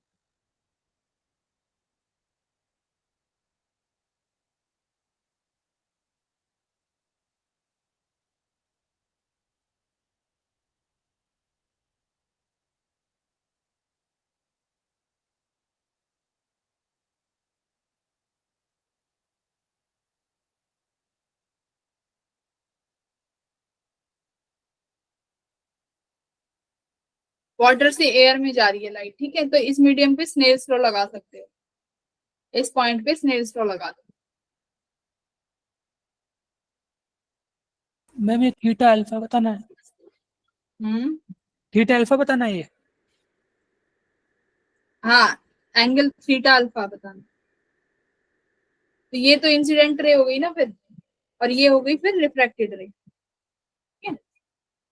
A: वाटर से एयर में जा रही है लाइट, ठीक है, तो इस मीडियम पे स्नेल्स लॉ लगा सकते हो, इस पॉइंट पे स्नेल्स लॉ लगा दो।
B: मैम ये थीटा अल्फा बताना है, थीटा अल्फा बताना है ये।
A: हाँ, एंगल थीटा अल्फा बताना। तो ये तो इंसिडेंट रे हो गई ना फिर, और ये हो गई फिर रिफ्रैक्टेड रे। ठीक है,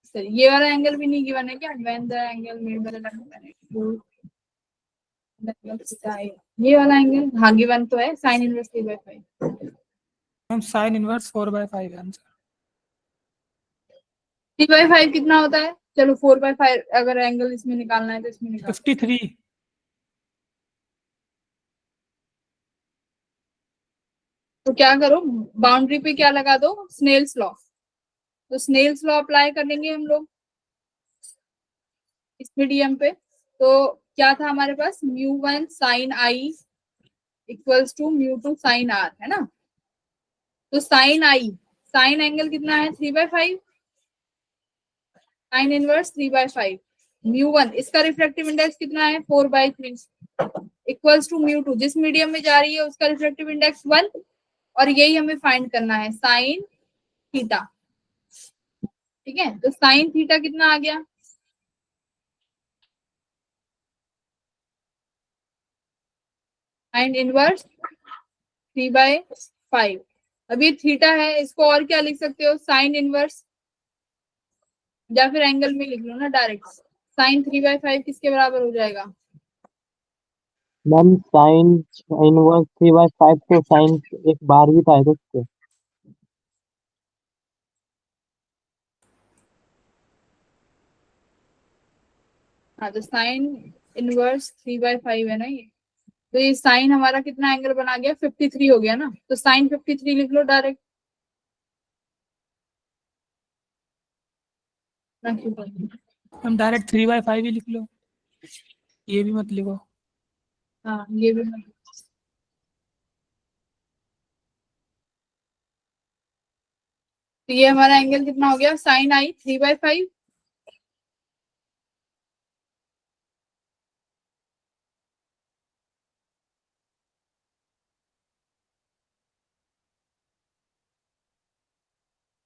A: सर ये वाला एंगल भी नहीं गिवन है क्या, when the angle made by the ये वाला एंगल, हाँ गिवन तो है, sine inverse 3/5।
B: Ma'am sine inverse 4/5 answer.
A: 3/5 कितना होता है, चलो 4/5 अगर एंगल इसमें निकालना है तो इसमें निकाल।
B: 53।
A: तो क्या करो, बाउंड्री पे क्या लगा दो, स्नेल्स लॉ। तो स्नेल्स लॉ अप्लाई करेंगे हम लोग इस मीडियम पे। तो क्या था हमारे पास, μ1 sin i equals to μ2 sin r, है ना। तो sin i, साइन एंगल कितना है 3/5, साइन इनवर्स 3/5। μ1 इसका रिफ्लेक्टिव इंडेक्स कितना है 4/3, इक्वल्स टू μ2 जिस मीडियम में जा रही है उसका रिफ्लेक्टिव इंडेक्स 1, और यही हमें फाइंड करना है साइन थीटा। ठीक है, तो साइन थीटा कितना आ गया, साइन इनवर्स 3/5। अब ये थीटा है, इसको और क्या लिख सकते हो, साइन इनवर्स, या फिर एंगल में लिख लो ना डायरेक्ट। साइन 3/5 किसके बराबर हो जाएगा,
G: मैम साइन इनवर्स 3/5 तो साइन एक बार भी था इसके।
A: हाँ तो साइन इनवर्स 3/5 है ना ये। तो ये साइन हमारा कितना एंगल बना गया 53 हो गया ना, तो साइन 53 लिख लो डायरेक्ट।
B: हम डायरेक्ट 3/5 ही लिख लो, ये भी मत लिखो।
A: हाँ ये भी तो ये हमारा एंगल कितना हो गया, साइन आई 3/5।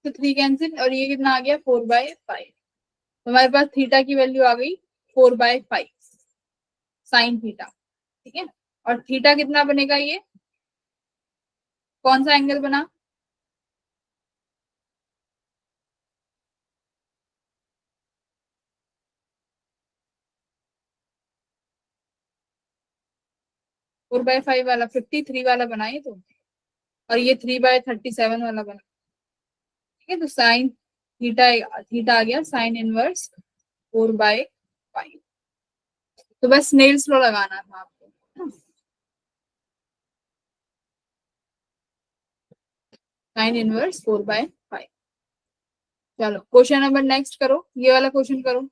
A: तो 3 कैंसिल, और ये कितना आ गया 4/5। तो हमारे पास थीटा की वैल्यू आ गई 4/5 साइन थीटा, ठीक है। और थीटा कितना बनेगा, ये कौन सा एंगल बना, फोर बाय फाइव वाला 53 वाला बना ये तो, और ये 3/37 वाला बना, ठीक है। तो साइन थीटा, थीटा आ गया साइन इनवर्स 4/5। तो बस स्नेल्स लॉ लगाना था आपको, साइन इनवर्स 4/5। चलो क्वेश्चन नंबर नेक्स्ट करो, ये वाला क्वेश्चन करो।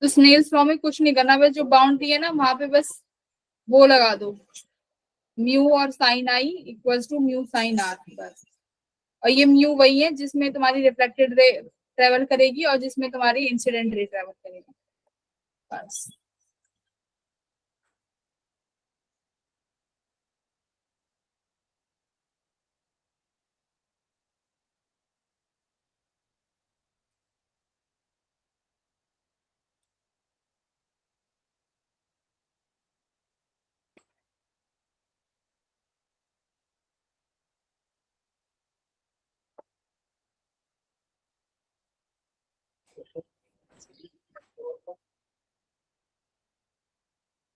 A: तो स्नेल्स लॉ में कुछ नहीं करना, बस जो बाउंड्री है ना वहां पे बस वो लगा दो, म्यू और sine i equals to mu sine r बस। और ये म्यू वही है जिसमें तुम्हारी रिफ्लेक्टेड रे ट्रेवल करेगी और जिसमें तुम्हारी इंसिडेंट रे ट्रेवल करेगी बस।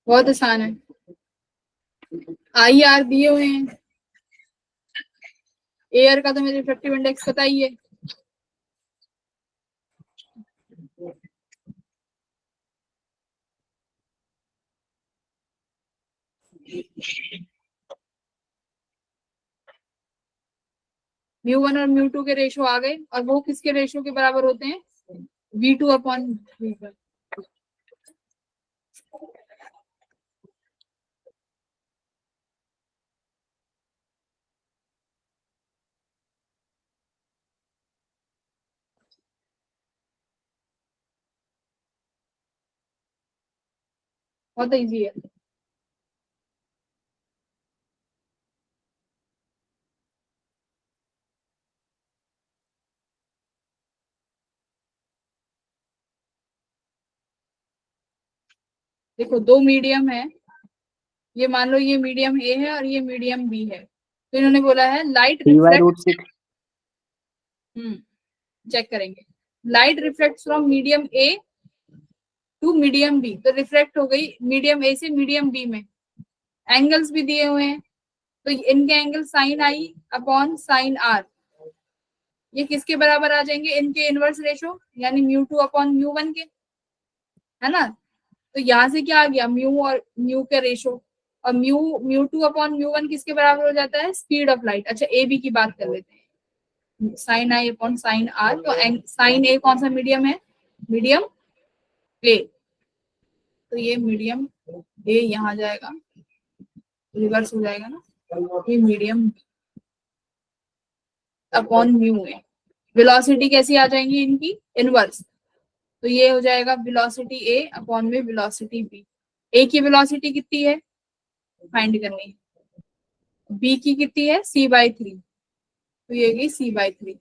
A: बहुत आसान है, आई आर दिए हुए हैं, एयर का तो मेरे रिफ्लेक्टिव इंडेक्स पता ही है, μ1 और μ2 के रेशो आ गए, और वो किसके रेशो के बराबर होते हैं, V2/V1। बहुत इजी है। देखो दो मीडियम है, ये मान लो ये मीडियम ए है और ये मीडियम बी है, तो इन्होंने बोला है लाइट
G: 3/√6
A: चेक करेंगे, light reflect from medium A to medium B, तो रिफ्लेक्ट हो गई मीडियम ए से मीडियम बी में, एंगल्स भी दिए हुए हैं, तो इनके angle sine i upon sine r, ये किसके बराबर आ जाएंगे, इनके इनवर्स रेशो यानी μ2/μ1 के, है ना। तो यहाँ से क्या आ गया, म्यू और म्यू के रेशो, और μ2/μ1 किसके बराबर हो जाता है, स्पीड ऑफ लाइट। अच्छा ए बी की बात कर लेते हैं, sine i upon sine r, तो साइन ए कौन सा मीडियम है, मीडियम ए, तो ये मीडियम ए यहाँ जाएगा, रिवर्स हो जाएगा ना, ये मीडियम अपॉन म्यू है। वेलोसिटी कैसी आ जाएंगी इनकी, इनवर्स, तो ये हो जाएगा वेलोसिटी ए अपॉन में वेलोसिटी बी। ए की वेलोसिटी कितनी है फाइंड करनी है, बी की कितनी है c/3, तो ये गई c/3,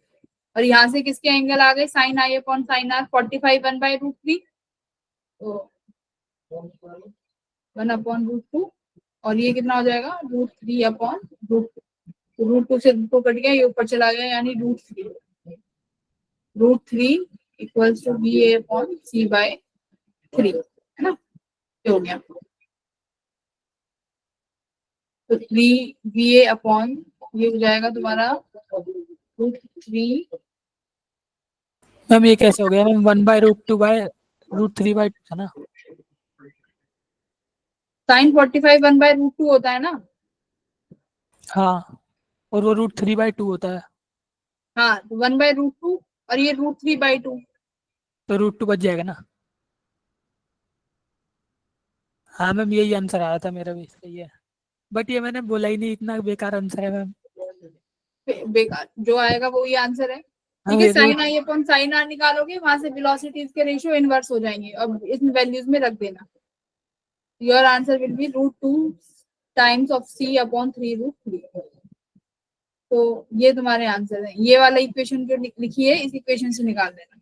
A: और यहाँ से किसके एंगल आ गए, sine i upon sine r 45 1/√3, तो 1/√2, और ये कितना हो जाएगा √3/√2, √2 से 2 कट गया, ये ऊपर चला गया यानी √3 equals to VA upon c/3, है ना, ये हो गया। तो 3 VA अपॉन ये हो जाएगा तुम्हारा √3,
B: मैम ये कैसे हो गया मैम, 1/√2/√3/2 है ना,
A: साइन 45 1/√2 होता है ना,
B: हाँ और वो √3/2 होता है,
A: हाँ, तो 1/√2 और ये √3/2।
B: तो √2 बच जाएगा ना। हाँ मैम, यही आंसर आया था मेरा भी, सही है। बट ये मैंने बोला ही नहीं, इतना बेकार आंसर है मैम।
A: बेकार जो आएगा वो ही आंसर है।
B: हाँ
A: ठीक है,
B: ये भी।
A: Sine i upon sine r निकालोगे, वहां से वेलोसिटीज के रेशियो इनवर्स हो जाएंगे। अब इसमें वैल्यूज में रख देना। Your answer will be √2 times of c upon 3√3। तो ये तुम्हारे आंसर है। ये वाला इक्वेशन जो लिखी है, इस इक्वेशन से निकाल देना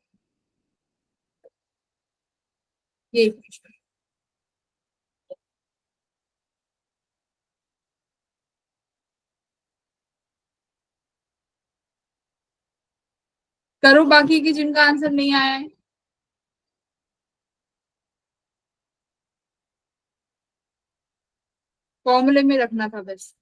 A: ये इक्वेशन। करो बाकी की जिनका आंसर नहीं आया है। फॉर्मूले में रखना था बस।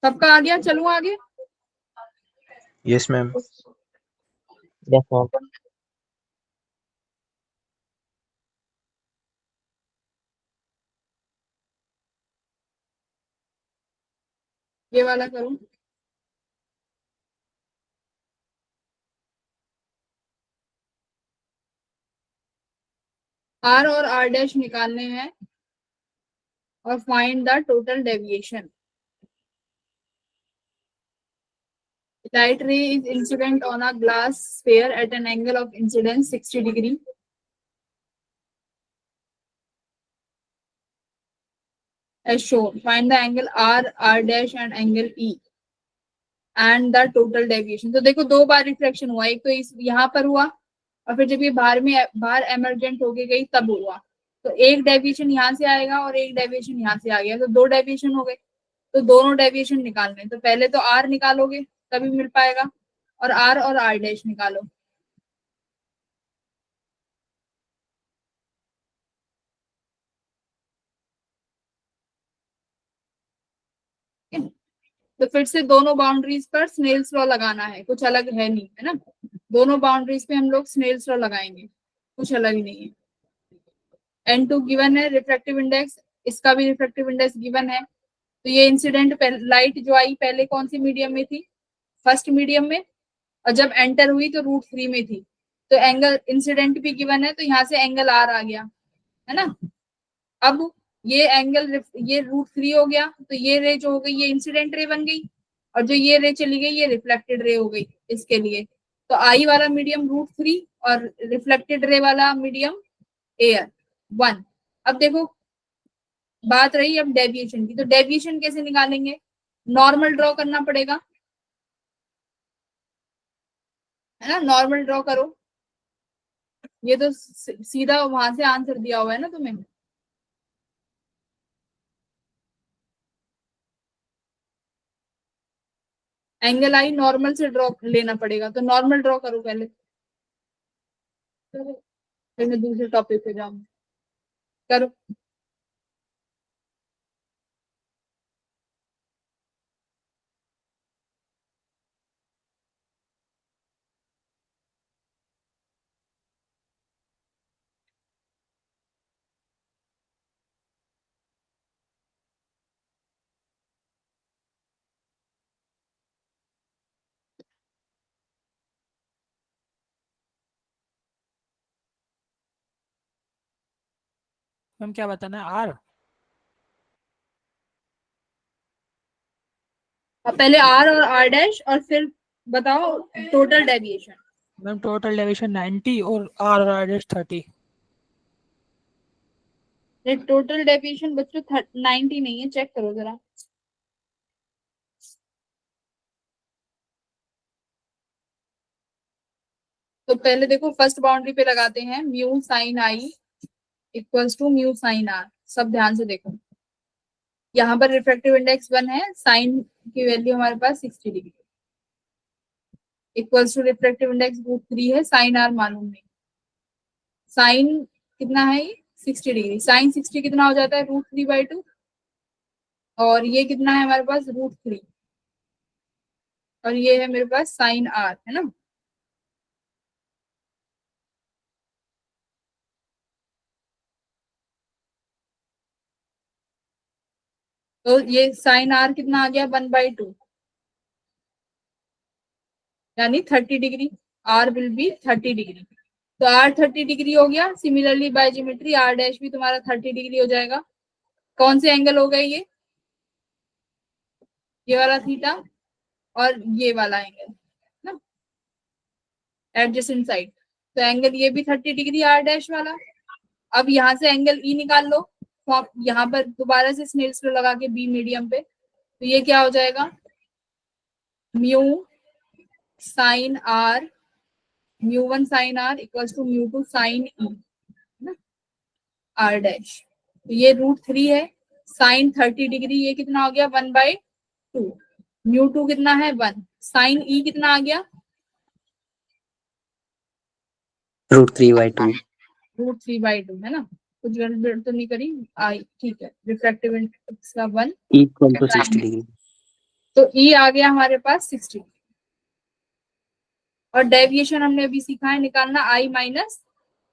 A: सबका आ गया, चलूं आगे।
C: Yes, ma'am.
G: Yes, ma'am.
A: ये वाला करूं। आर और आर डैश निकालने हैं और find the total deviation. Light ray is incident on a glass sphere at an angle of incidence 60 degree. As shown, find the angle R, R dash and angle E and the total deviation. तो देखो दो बार reflection हुआ, एक तो इस यहाँ पर हुआ और फिर जब ये बाहर एमरजेंट होके गई तब हुआ। तो एक डेविएशन यहाँ से आएगा और एक डेविएशन यहाँ से आ गया, तो दो डेविएशन हो गए। तो दोनों डेविएशन निकालने, तो पहले तो R निकालोगे तभी मिल पाएगा, और R डैश निकालो। तो फिर से दोनों बाउंड्रीज पर स्नेल्स लॉ लगाना है, कुछ अलग है नहीं, है ना। दोनों बाउंड्रीज पे हम लोग स्नेल्स लॉ लगाएंगे, कुछ अलग ही नहीं है। N2 गिवन है, रिफ्रैक्टिव इंडेक्स, इसका भी रिफ्रैक्टिव इंडेक्स गिवन है। तो ये इंसिडेंट लाइट जो आई पहले कौन सी मीडियम में थी, फर्स्ट मीडियम में, और जब एंटर हुई तो √3 में थी। तो एंगल इंसिडेंट भी गिवन है, तो यहाँ से एंगल R आ गया, है ना। अब ये एंगल ये √3 हो गया, तो ये रे जो हो गई ये इंसिडेंट रे बन गई, और जो ये रे चली गई ये रिफ्लेक्टेड रे हो गई इसके लिए। तो आई वाला मीडियम √3 और रिफ्लेक्टेड रे वाला मीडियम एयर 1। अब देखो बात रही अब डेविएशन की, तो डेविएशन कैसे निकालेंगे, नॉर्मल ड्रॉ करना पड़ेगा, है ना। नॉर्मल ड्रॉ करो, ये तो सीधा वहां से आंसर दिया हुआ है ना तुम्हें। एंगल आई नॉर्मल से ड्रॉ लेना पड़ेगा, तो नॉर्मल ड्रॉ करो पहले, फिर मैं दूसरे टॉपिक पे जाऊंगी। करो।
B: मैम क्या बताना है, R?
A: अब पहले R और R डैश और फिर बताओ total deviation.
B: Ma'am total deviation 90 और R डैश 30।
A: टोटल डेविएशन बच्चों 90 नहीं है, चेक करो जरा। तो पहले देखो फर्स्ट बाउंड्री पे लगाते हैं, mu sine i equals to mu sine r. सब ध्यान से देखो, यहाँ पर रिफ्रैक्टिव इंडेक्स 1 है, साइन की वैल्यू हमारे पास 60 degree, equals to refractive index √3 है, साइन आर मालूम नहीं। साइन कितना है ये 60 डिग्री, साइन 60 कितना हो जाता है √3/2, और ये कितना है हमारे पास √3। और ये है मेरे पास साइन आर, है ना। तो ये साइन आर कितना आ गया 1/2, यानी 30 degree. R will be 30 degree. तो आर 30 डिग्री हो गया। Similarly by geometry r dash भी तुम्हारा 30 डिग्री हो जाएगा। कौन से एंगल हो गए ये वाला थीटा और ये वाला एंगल ना, एडजेसेंट साइड। तो एंगल ये भी 30 डिग्री आर डैश वाला। अब यहाँ से एंगल ई निकाल लो, तो आप यहाँ पर दोबारा से स्नेल्स लॉ लगा के बी मीडियम पे, तो ये क्या हो जाएगा, mu sine R, mu one sine are equals to mu two sine E ना आर डैश। तो ये √3 है। साइन 30 डिग्री ये कितना हो गया 1/2। म्यू2 कितना है 1। साइन ई कितना आ गया
E: √3/2
A: √3/2, है ना। कुछ गड़बड़ तो नहीं करी आई, ठीक है। रिफ्रैक्टिव इंडेक्स का 1
E: इक्वल टू 60 डिग्री।
A: तो ई आ गया हमारे पास 60। और डेविएशन हमने अभी सीखा है निकालना आई माइनस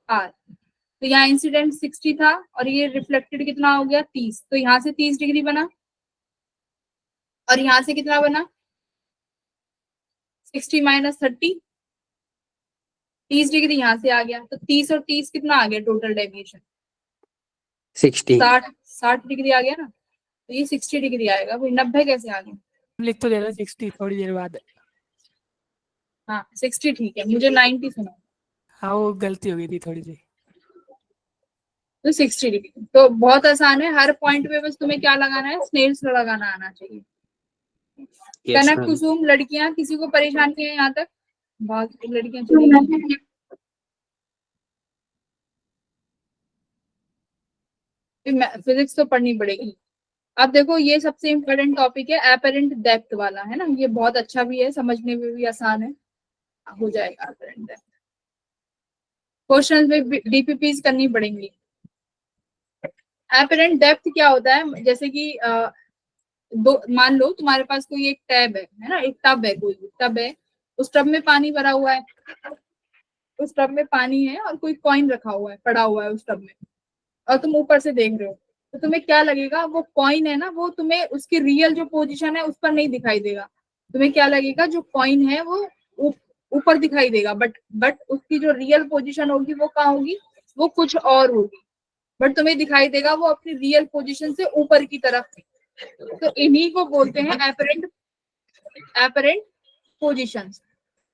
A: आर। तो यहाँ इंसिडेंट 60 था और ये रिफ्लेक्टेड कितना हो गया 30। तो यहाँ से 30 डिग्री बना और यहाँ से कितना बना 60 माइनस 30, 30 डिग्री यहाँ से आ गया। तो 30 और 30 कितना आ गया टोटल डेविएशन
E: 60
A: 60 डिग्री आ गया ना। तो ये 60 डिग्री आएगा। भाई 90 कैसे आ गया।
B: लिख तो दे रहा 60 थोड़ी देर बाद।
A: हाँ 60 ठीक है, मुझे 90 सुना।
B: हाँ वो गलती हो गई थी थोड़ी सी।
A: तो 60 डिग्री तो बहुत आसान है। हर पॉइंट पे बस तुम्हें क्या लगाना है, स्नेल्स लॉ लगाना आना चाहिए।
E: यस
A: कनक
E: मैम।
A: कुसुम लड़कियां, किसी को परेशानी है यहाँ तक, बहुत लड़कियां चली गई। फिजिक्स तो पढ़नी पड़ेगी। अब देखो ये सबसे इम्पोर्टेंट टॉपिक है एपरेंट डेप्थ वाला, है ना। ये बहुत अच्छा भी है, समझने में भी आसान है, हो जाएगा एपरेंट डेप्थ। क्वेश्चन में डीपीपीज करनी पड़ेंगी। एपरेंट डेप्थ क्या होता है, जैसे कि दो मान लो तुम्हारे पास कोई एक टैब है ना, एक टब है, कोई टब है, उस टब में पानी भरा हुआ है, उस टब में पानी है और कोई कॉइन रखा हुआ है, पड़ा हुआ है उस टब में, और तुम ऊपर से देख रहे हो। तो तुम्हें क्या लगेगा, वो कॉइन है ना, वो तुम्हें उसकी रियल जो पोजीशन है उस पर नहीं दिखाई देगा। तुम्हें क्या लगेगा, जो कॉइन है वो ऊपर दिखाई देगा, बट उसकी जो रियल पोजीशन होगी वो कहाँ होगी, वो कुछ और होगी। बट तुम्हें दिखाई देगा वो अपनी रियल पोजीशन से ऊपर की तरफ। तो इन्हीं को बोलते हैं एपरेंट पोजीशंस,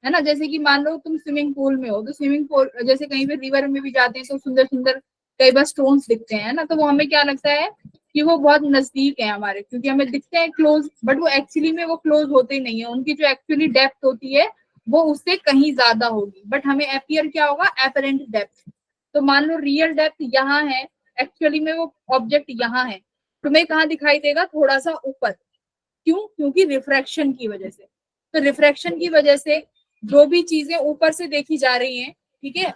A: है ना। जैसे कि मान लो तुम स्विमिंग पूल में हो, तो स्विमिंग पूल जैसे कहीं पे रिवर में भी जाते हैं तो सुंदर सुंदर कई बार स्टोन्स दिखते हैं ना, तो वो हमें क्या लगता है कि वो बहुत नजदीक है हमारे, क्योंकि हमें दिखते हैं क्लोज, बट वो एक्चुअली में वो क्लोज होते ही नहीं है। उनकी जो एक्चुअली डेप्थ होती है वो उससे कहीं ज्यादा होगी, बट हमें अपीयर क्या होगा, एपरेंट डेप्थ। तो मान लो रियल डेप्थ यहाँ है, एक्चुअली में वो ऑब्जेक्ट यहाँ है, तुम्हें कहाँ दिखाई देगा, थोड़ा सा ऊपर। क्यों, क्योंकि रिफ्रैक्शन की वजह से। तो रिफ्रैक्शन की वजह से जो भी चीजें ऊपर से देखी जा रही हैं, ठीक है,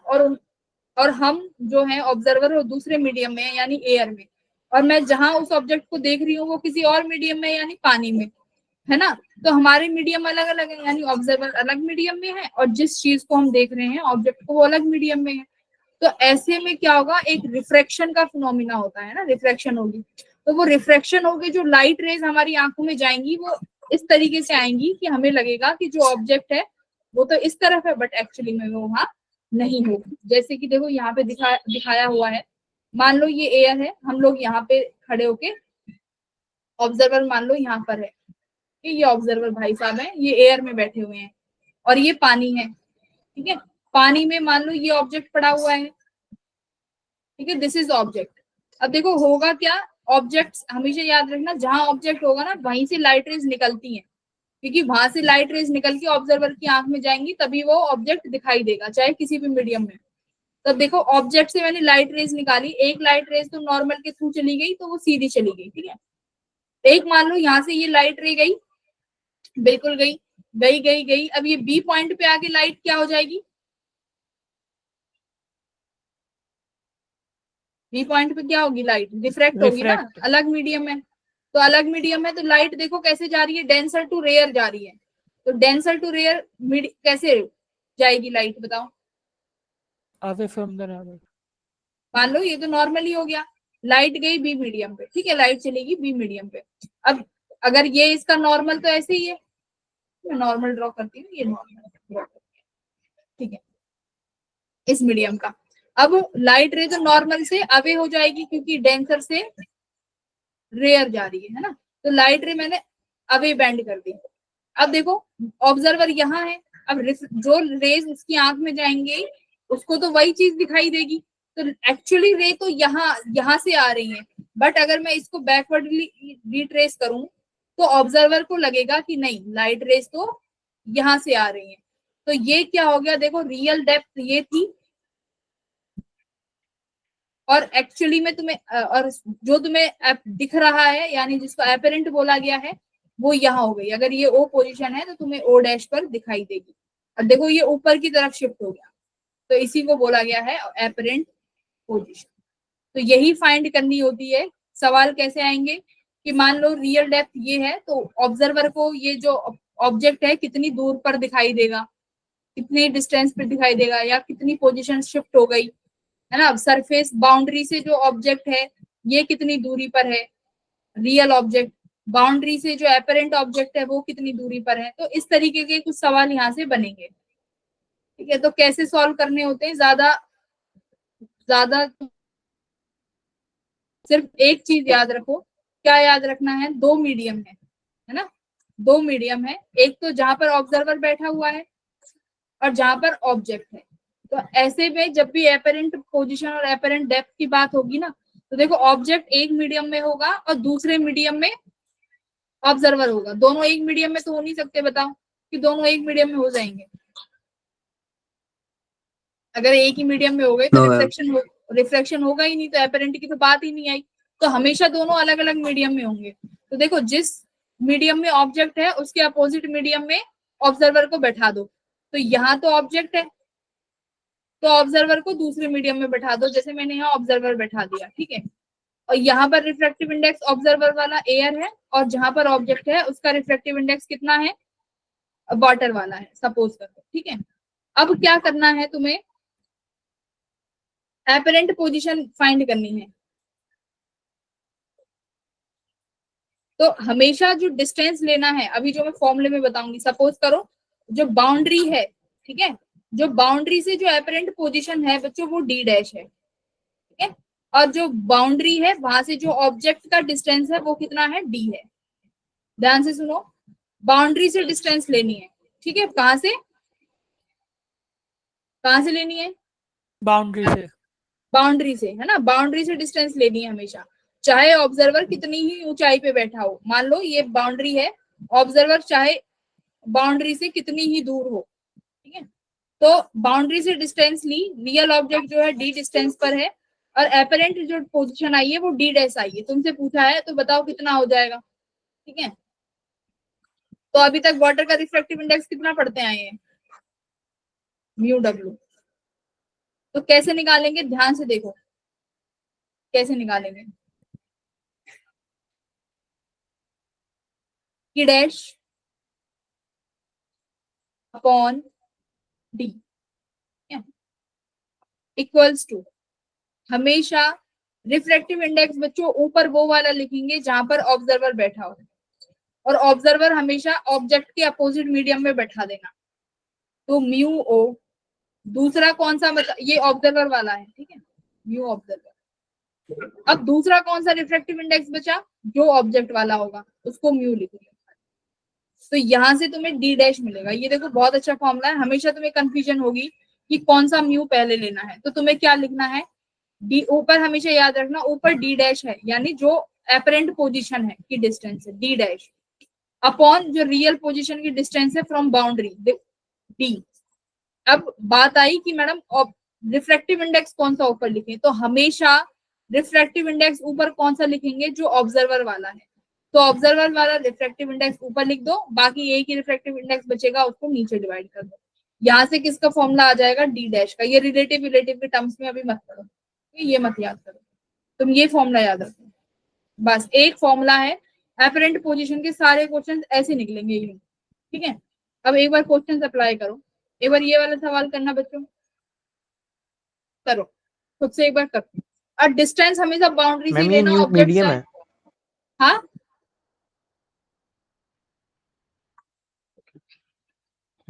A: और हम जो है ऑब्जर्वर वो दूसरे मीडियम में है यानी एयर में, और मैं जहां उस ऑब्जेक्ट को देख रही हूँ वो किसी और मीडियम में यानी पानी में, है ना। तो हमारे मीडियम अलग अलग है, यानी ऑब्जर्वर अलग मीडियम में है और जिस चीज को हम देख रहे हैं ऑब्जेक्ट को वो अलग मीडियम में है। तो ऐसे में क्या होगा, एक रिफ्रैक्शन का फिनोमिना होता है ना, रिफ्रैक्शन होगी। तो वो रिफ्रैक्शन होगी, जो लाइट रेज हमारी आंखों में जाएंगी वो इस तरीके से आएंगी कि हमें लगेगा कि जो ऑब्जेक्ट है वो तो इस तरफ है, बट एक्चुअली में वो वहां नहीं होगी। जैसे कि देखो यहाँ पे दिखाया हुआ है, मान लो ये एयर है, हम लोग यहाँ पे खड़े होके, ऑब्जर्वर मान लो यहाँ पर है, ये ऑब्जर्वर भाई साहब है, ये एयर में बैठे हुए हैं और ये पानी है, ठीक है। पानी में मान लो ये ऑब्जेक्ट पड़ा हुआ है, ठीक है, दिस इज ऑब्जेक्ट। अब देखो होगा क्या, ऑब्जेक्ट्स हमेशा याद रखना, जहां ऑब्जेक्ट होगा ना वहीं से लाइट रेज निकलती हैं, क्योंकि वहां से लाइट रेज निकल के ऑब्जर्वर की आंख में जाएंगी, तभी वो ऑब्जेक्ट दिखाई देगा, चाहे किसी भी मीडियम में। तब देखो ऑब्जेक्ट से मैंने लाइट रेज निकाली, एक लाइट रेज तो नॉर्मल के थ्रू चली गई, तो वो सीधी चली गई, ठीक है। एक मान लो यहाँ से ये लाइट रे गई, बिल्कुल गई गई गई गई। अब ये बी पॉइंट पे आके लाइट क्या हो जाएगी, बी पॉइंट पे क्या होगी, लाइट रिफ्रैक्ट होगी ना, अलग मीडियम है। तो अलग मीडियम है तो लाइट देखो कैसे जा रही है, डेंसर टू रेयर जा रही है। तो डेंसर टू रेयर कैसे जाएगी लाइट, बताओ।
B: Away from the normal.
A: मान लो ये तो नॉर्मली हो गया, लाइट गई बी मीडियम पे, ठीक है, लाइट चलेगी बी मीडियम पे। अब अगर ये इसका नॉर्मल तो ऐसे ही है, मैं नॉर्मल ड्रॉ करती हूँ, ये नॉर्मल, ठीक है, इस मीडियम का। अब लाइट रे तो नॉर्मल से अवे हो जाएगी क्योंकि डेंसर से रेयर जा रही है ना, तो लाइट रे मैंने अवे बेंड कर दी। अब देखो ऑब्जर्वर यहाँ है, अब जो रेज उसकी आंख में जाएंगे उसको तो वही चीज दिखाई देगी, तो एक्चुअली रे तो यहाँ से आ रही है, बट अगर मैं इसको बैकवर्डली रिट्रेस करूं तो ऑब्जर्वर को लगेगा कि नहीं लाइट रेज तो यहाँ से आ रही है। तो ये क्या हो गया, देखो रियल डेप्थ ये थी और एक्चुअली में तुम्हें और जो तुम्हें दिख रहा है यानी जिसको एपेरेंट बोला गया है वो यहाँ हो गई। अगर ये ओ पोजीशन है तो तुम्हें ओ डैश पर दिखाई देगी। अब देखो ये ऊपर की तरफ शिफ्ट हो गया, तो इसी को बोला गया है एपेरेंट पोजीशन। तो यही फाइंड करनी होती है। सवाल कैसे आएंगे कि मान लो रियल डेप्थ ये है तो ऑब्जर्वर को ये जो ऑब्जेक्ट है कितनी दूर पर दिखाई देगा, कितनी डिस्टेंस पर दिखाई देगा, या कितनी पोजीशन शिफ्ट हो गई, है ना। अब सरफेस बाउंड्री से जो ऑब्जेक्ट है ये कितनी दूरी पर है, रियल ऑब्जेक्ट बाउंड्री से जो एपरेंट ऑब्जेक्ट है वो कितनी दूरी पर है। तो इस तरीके के कुछ सवाल यहाँ से बनेंगे, ठीक है। तो कैसे सॉल्व करने होते हैं, ज्यादा सिर्फ एक चीज याद रखो, क्या याद रखना है, दो मीडियम है ना, दो मीडियम है, एक तो जहां पर ऑब्जर्वर बैठा हुआ है और जहां पर ऑब्जेक्ट है। तो ऐसे में जब भी एपरेंट पोजीशन और एपरेंट डेप्थ की बात होगी ना, तो देखो ऑब्जेक्ट एक मीडियम में होगा और दूसरे मीडियम में ऑब्जर्वर होगा। दोनों एक मीडियम में तो हो नहीं सकते, बताओ कि दोनों एक मीडियम में हो जाएंगे। अगर एक ही मीडियम में हो गए तो रिफ्लेक्शन होगा ही नहीं, तो एपरेंट की तो बात ही नहीं आई। तो हमेशा दोनों अलग अलग मीडियम में होंगे। तो देखो जिस मीडियम में ऑब्जेक्ट है उसके अपोजिट मीडियम में ऑब्जर्वर को बैठा दो। तो यहाँ तो ऑब्जेक्ट है तो ऑब्जर्वर को दूसरे मीडियम में बैठा दो, जैसे मैंने यहाँ ऑब्जर्वर बैठा दिया, ठीक है। और यहाँ पर रिफ्रैक्टिव इंडेक्स ऑब्जर्वर वाला एयर है और जहां पर ऑब्जेक्ट है उसका रिफ्रैक्टिव इंडेक्स कितना है, वाटर वाला है सपोज करके, ठीक है। अब क्या करना है तुम्हें, एपरेंट पोजीशन फाइंड करनी है। तो हमेशा जो डिस्टेंस लेना है, अभी जो मैं फॉर्मूले में बताऊंगी, सपोज करो जो बाउंड्री है, ठीक है, जो बाउंड्री से जो एपरेंट पोजीशन है बच्चों वो डी डैश है, ठीक है, और जो बाउंड्री है वहां से जो ऑब्जेक्ट का डिस्टेंस है वो कितना है, डी है। ध्यान से सुनो, बाउंड्री से डिस्टेंस लेनी है, ठीक है, कहां से लेनी है, बाउंड्री से है ना, बाउंड्री से डिस्टेंस लेनी है हमेशा, चाहे ऑब्जर्वर कितनी ही ऊंचाई पे बैठा हो। मान लो ये बाउंड्री है, ऑब्जर्वर चाहे बाउंड्री से कितनी ही दूर हो, ठीक है, तो बाउंड्री से डिस्टेंस ली, रियल ऑब्जेक्ट जो है डी डिस्टेंस पर है और एपरेंट जो पोजीशन आई है वो डी डैश आई है। तुमसे पूछा है तो बताओ कितना हो जाएगा, ठीक है। तो अभी तक वाटर का रिफ्रैक्टिव इंडेक्स कितना पढ़ते आए हैं, म्यू डब्ल्यू। तो कैसे निकालेंगे, ध्यान से देखो कैसे निकालेंगे, e dash upon d equals to, हमेशा रिफ्रैक्टिव इंडेक्स बच्चों ऊपर वो वाला लिखेंगे जहां पर ऑब्जर्वर बैठा हो, और ऑब्जर्वर हमेशा ऑब्जेक्ट के अपोजिट मीडियम में बैठा देना। तो म्यू ओ, दूसरा कौन सा, मतलब ये ऑब्जर्वर वाला है, ठीक है, म्यू ऑब्जर्वर। अब दूसरा कौन सा रिफ्रैक्टिव इंडेक्स बचा, जो ऑब्जेक्ट वाला होगा उसको म्यू लिखोगे। तो यहां से तुम्हें डी डैश मिलेगा। ये देखो बहुत अच्छा फॉर्मूला है, हमेशा तुम्हें कंफ्यूजन होगी कि कौन सा म्यू पहले लेना है, तो तुम्हें क्या लिखना है, डी, ऊपर हमेशा याद रखना ऊपर डी डैश है यानी जो एपरेंट पोजीशन है की डिस्टेंस है डी डैश, अपॉन जो रियल पोजीशन की डिस्टेंस है फ्रॉम बाउंड्री डी। अब बात आई कि मैडम रिफ्रैक्टिव इंडेक्स कौन सा ऊपर लिखें, तो हमेशा रिफ्रैक्टिव इंडेक्स ऊपर कौन सा लिखेंगे, जो ऑब्जर्वर वाला है। तो ऑब्जर्वर वाला रिफ्रैक्टिव इंडेक्स ऊपर लिख दो, बाकी एक ही रिफ्रैक्टिव इंडेक्स बचेगा उसको नीचे डिवाइड कर दो। यहाँ से किसका फॉर्मूला आ जाएगा, डी डैश का। ये रिलेटिव के टर्म्स में अभी मत करो, ये मत याद करो, तुम ये फॉर्मूला याद रखो, बस एक फॉर्मूला है। एपरेंट पोजीशन के सारे क्वेश्चन ऐसे निकलेंगे, ठीक है। अब एक बार क्वेश्चन अप्लाई करो, एक बार ये वाला सवाल करना बच्चों, करो खुद से एक बार करो। और डिस्टेंस हमेशा बाउंड्री से ही
C: मैम ये
A: लेना
C: न्यू
A: ऑब्जेक्ट
C: मीडियम
A: का।
C: है।
A: हाँ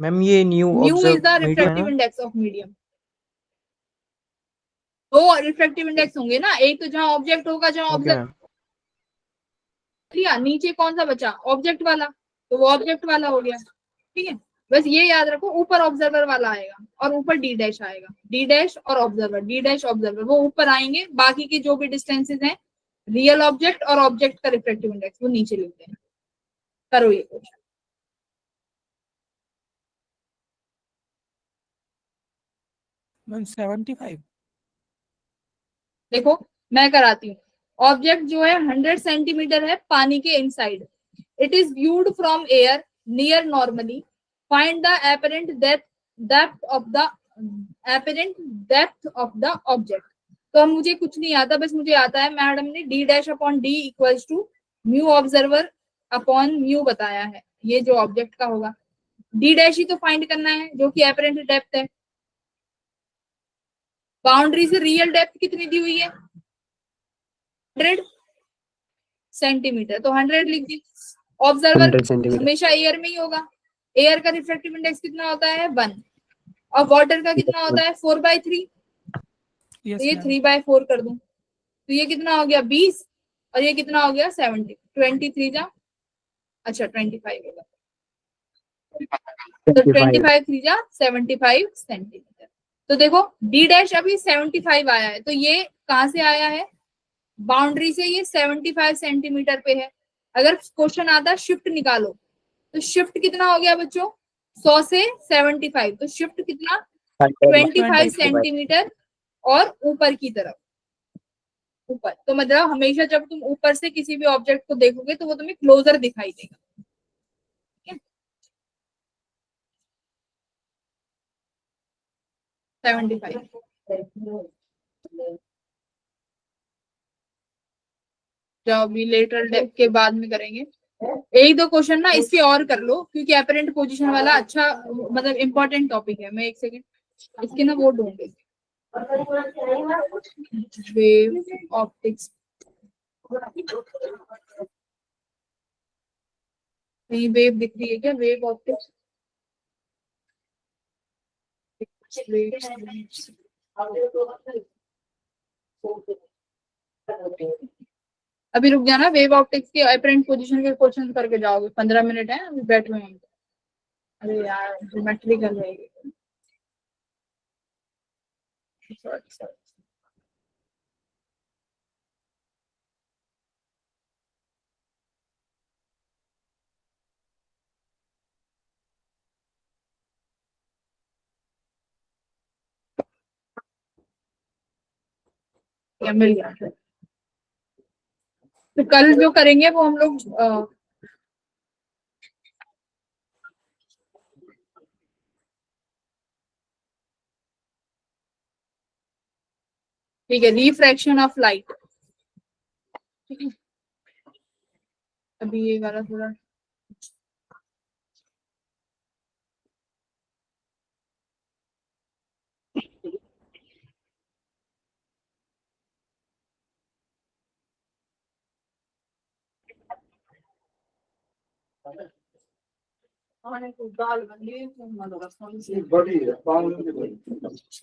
C: मैम ये new
A: new is
C: observe
A: the
C: medium है
A: रिफ्रैक्टिव
C: ना?
A: Index of medium. दो रिफ्रैक्टिव इंडेक्स होंगे ना, एक तो जहां ऑब्जेक्ट होगा, जहां
C: ओके
A: ऑब्जर्व
C: मैम।
A: लिया, नीचे कौन सा बचा, ऑब्जेक्ट वाला, तो वो ऑब्जेक्ट वाला हो गया। ठीक है, बस ये याद रखो, ऊपर ऑब्जर्वर वाला आएगा और ऊपर डी डैश आएगा, डी डैश और ऑब्जर्वर, डी डैश ऑब्जर्वर वो ऊपर आएंगे, बाकी के जो भी डिस्टेंसेस हैं रियल ऑब्जेक्ट और ऑब्जेक्ट का रिफ्रैक्टिव इंडेक्स वो नीचे लिखते हैं। करो ये क्वेश्चन।
B: मैम 75।
A: देखो मैं कराती हूँ। ऑब्जेक्ट जो है 100 सेंटीमीटर है पानी के inside, it is viewed from air near normally, find the apparent depth of the object. तो मुझे कुछ नहीं आता, बस मुझे आता है मैडम ने d dash upon d equals to mu observer upon mu बताया है, ये जो ऑब्जेक्ट का होगा डी डैश ही तो फाइंड करना है जो कि एपरेंट डेप्थ है। बाउंड्री से रियल डेप्थ कितनी दी हुई है 100 सेंटीमीटर, तो 100 लिख दी। Observer
E: 100 centimetre.
A: हमेशा एयर में ही होगा, एयर का रिफ्रैक्टिव इंडेक्स कितना होता है 1, और वाटर का कितना होता है 4/3, तो
B: यस
A: ये
B: मैम।
A: 3/4 कर दूं, तो ये कितना हो गया 20, और ये कितना हो गया 70, 23 जा, अच्छा 25 होगा, तो 25 3 जा 75 सेंटीमीटर। तो देखो डी डैश अभी 75 आया है, तो ये कहां से आया है, बाउंड्री से ये 75 सेंटीमीटर पे है। अगर क्वेश्चन आता शिफ्ट निकालो, तो शिफ्ट कितना हो गया बच्चों 100 से 75, तो शिफ्ट कितना 25 सेंटीमीटर और ऊपर की तरफ, ऊपर। तो मतलब हमेशा जब तुम ऊपर से किसी भी ऑब्जेक्ट को देखोगे तो वो तुम्हें क्लोजर दिखाई देगा। ठीक है 75। जो अभी लेटरल डेप्थ के बाद में करेंगे, एक दो क्वेश्चन ना इसके और कर लो, क्योंकि अपेरेंट पोजीशन वाला अच्छा मतलब इंपॉर्टेंट टॉपिक है। मैं एक सेकंड इसके ना वो ढूंढ, वेव ऑप्टिक्स, कहीं वेव दिख रही है क्या, वेव ऑप्टिक्स, अभी रुक जाना, वेव ऑप्टिक्स के अपेरेंट पोजीशन के क्वेश्चन करके जाओगे, 15 मिनट है अभी बैठे हुए हैं। अरे यार ज्योमेट्री कर रहेगी। मिल गया। तो कल जो करेंगे वो हम लोग ठीक है, रिफ्रैक्शन ऑफ लाइट। ठीक है, अभी ये वाला थोड़ा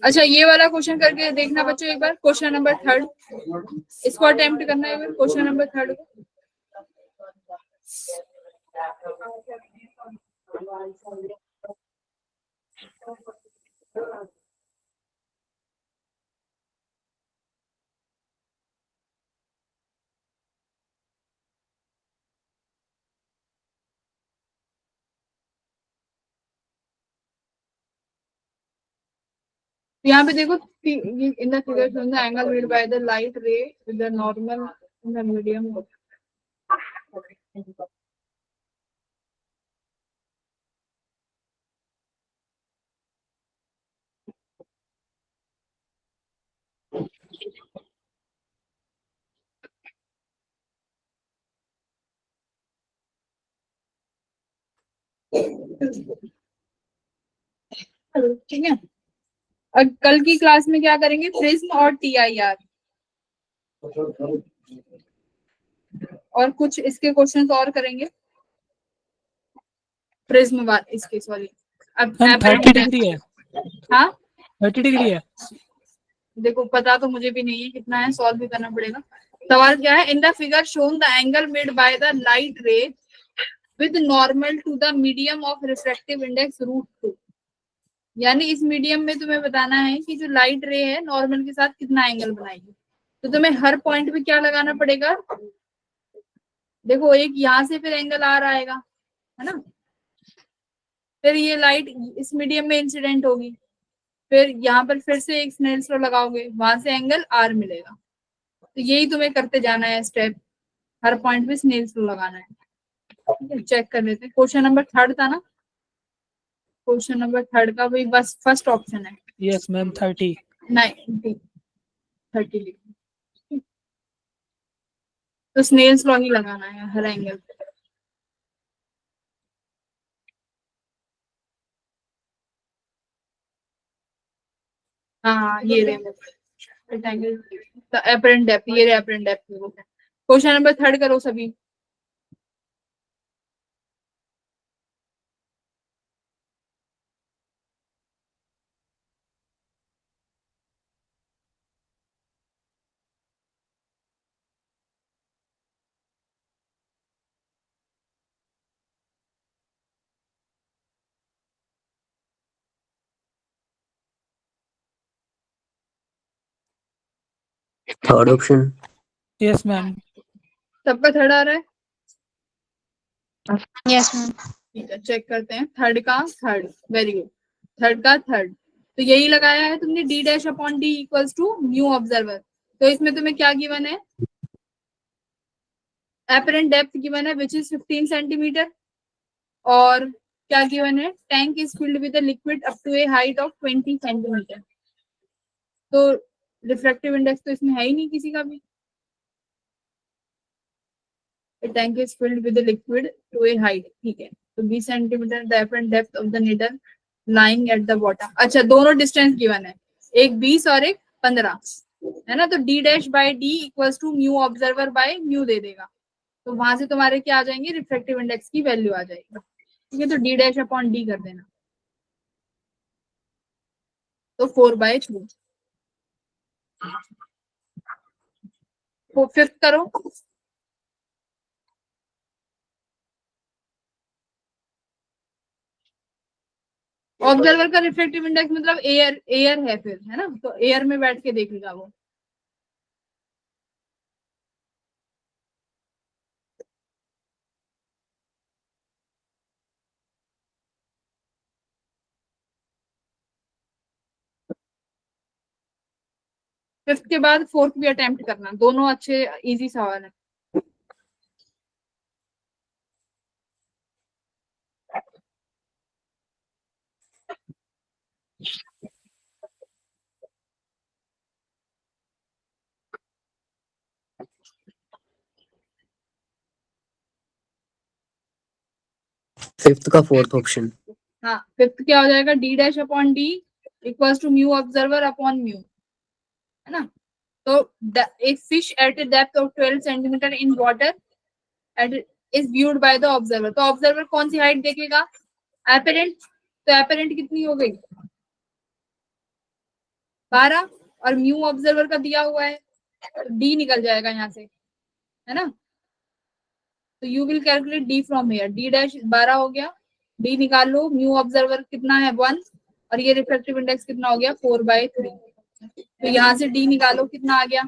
A: अच्छा ये वाला क्वेश्चन करके देखना बच्चों एक बार, क्वेश्चन नंबर 3, इसको अटेम्प्ट करना है क्वेश्चन नंबर 3 को। यहाँ पे देखो इन the figure shown the angle made by the light ray with the normal in the medium। ठीक है। और कल की क्लास में क्या करेंगे, प्रिज्म और TIR और कुछ इसके क्वेश्चंस और करेंगे। प्रिज्म बात इसके सॉरी अब
B: मैम 30 डिग्री है,
A: हाँ
B: 30 डिग्री है।
A: देखो पता तो मुझे भी नहीं है कितना है, सॉल्व भी करना पड़ेगा। सवाल क्या है, in the figure shown the angle made by the light ray with normal to the medium of refractive index √2। यानी इस मीडियम में तुम्हें बताना है कि जो लाइट रे है नॉर्मल के साथ कितना एंगल बनाएगी। तो तुम्हें हर पॉइंट पे क्या लगाना पड़ेगा, देखो एक यहाँ से फिर एंगल आ रहा आएगा है ना, फिर ये लाइट इस मीडियम में इंसिडेंट होगी, फिर यहाँ पर फिर से एक स्नेल्स लॉ लगाओगे, वहां से एंगल R मिलेगा। तो यही तुम्हें करते जाना है स्टेप, हर पॉइंट पे स्नेल्स लॉ लगाना है। चेक कर लेते हैं, क्वेश्चन नंबर 3 था ना, क्वेश्चन नंबर 3 का वही बस फर्स्ट ऑप्शन है।
B: Yes ma'am 30।
A: 30 तो स्नेल्स लॉ ही लगाना है हर एंगल पे। हाँ ये रेक्टेंगल एपरेंट डेप्थ, ये एपरेंट डेप्थ। क्वेश्चन नंबर 3 करो सभी।
E: Third option.
B: Yes ma'am.
A: सबका 3 आ रहा है,
F: Yes, ma'am.
A: ठीक है चेक करते हैं। 3 का 3, वेरी गुड, 3 का 3। तो यही लगाया है तुमने, D'/D equals to mu observer. तो इसमें तुम्हें क्या गिवन है, एपरेंट डेप्थ गिवन है विच इज 15 सेंटीमीटर, और क्या गिवन है, tank is filled with liquid up to a height of 20 centimetre. तो रिफ्रैक्टिव इंडेक्स तो इसमें है ही नहीं किसी का भी। A tank is filled with the liquid to a height, ठीक है। तो 20 centimetre the apparent depth of the needle lying at the bottom। अच्छा दोनों डिस्टेंस गिवन है, एक 20 और एक 15 है ना। तो D'/D equals to mu observer by mu दे देगा। तो वहां से तुम्हारे क्या आ जाएंगे, रिफ्रैक्टिव इंडेक्स की वैल्यू आ जाएगी। ठीक है, तो D'/D कर देना। तो 4/2। तो 5th करो। ऑब्जर्वर का रिफ्रैक्टिव इंडेक्स मतलब एयर है फिर, है ना, तो एयर में बैठ के देखेगा वो। फिफ्थ के बाद 4th भी अटेम्प्ट करना, दोनों अच्छे इजी सवाल है।
E: फिफ्थ का 4th ऑप्शन।
A: हाँ 5th क्या हो जाएगा, D'/D equals to mu observer upon mu, है ना। तो एक fish at a depth of 12 centimetre in water is viewed by the observer. तो ऑब्जर्वर कौन सी हाइट देखेगा, एपरेंट। तो एपरेंट कितनी हो गई, 12, और म्यू ऑब्जर्वर का दिया हुआ है, डी निकल जाएगा यहाँ से, है ना। तो you will calculate D from here, D'12 हो गया, डी निकाल लो, म्यू ऑब्जर्वर कितना है 1, और ये रिफ्रैक्टिव इंडेक्स कितना हो गया 4/3। तो यहाँ से डी निकालो, कितना आ गया,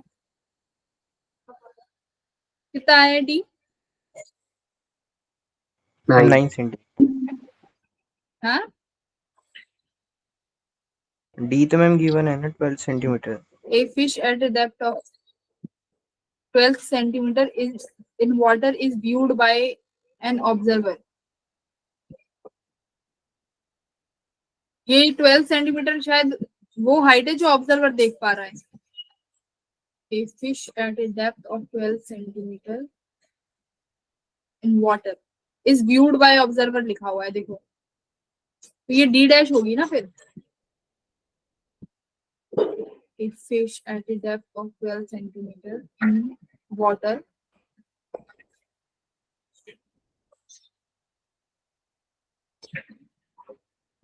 A: कितना आया डी,
C: 9 सेंटीमीटर।
A: हाँ
C: डी तो मैम गिवन है ना 12 centimetre.
A: a fish at a depth of 12 centimeter is in water is viewed by an observer। ये 12 सेंटीमीटर शायद वो हाइट है जो ऑब्जर्वर देख पा रहा है। A fish at a depth of 12 centimeter in water is viewed by observer लिखा हुआ है, देखो तो ये D' होगी ना फिर, a fish at a depth of 12 centimeter in water.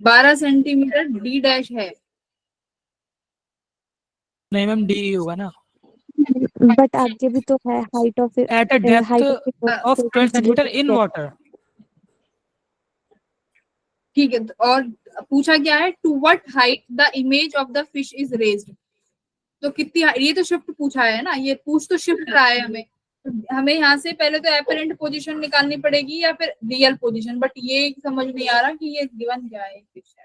A: बारह सेंटीमीटर डी डैश है.
B: नहीं मैम डी होगा ना.
H: बट आगे भी तो है height of
B: at a depth of 12 centimetre in water.
A: ठीक है. और पूछा क्या है, to what height the image of the fish is raised. तो कितनी ये तो शिफ्ट पूछा है ना, ये पूछ तो शिफ्ट रहा है हमें. हमें यहाँ से पहले तो एपरेंट पोजीशन निकालनी पड़ेगी या फिर रियल पोजीशन, बट ये समझ नहीं आ रहा कि ये गिवन क्या है. फिश है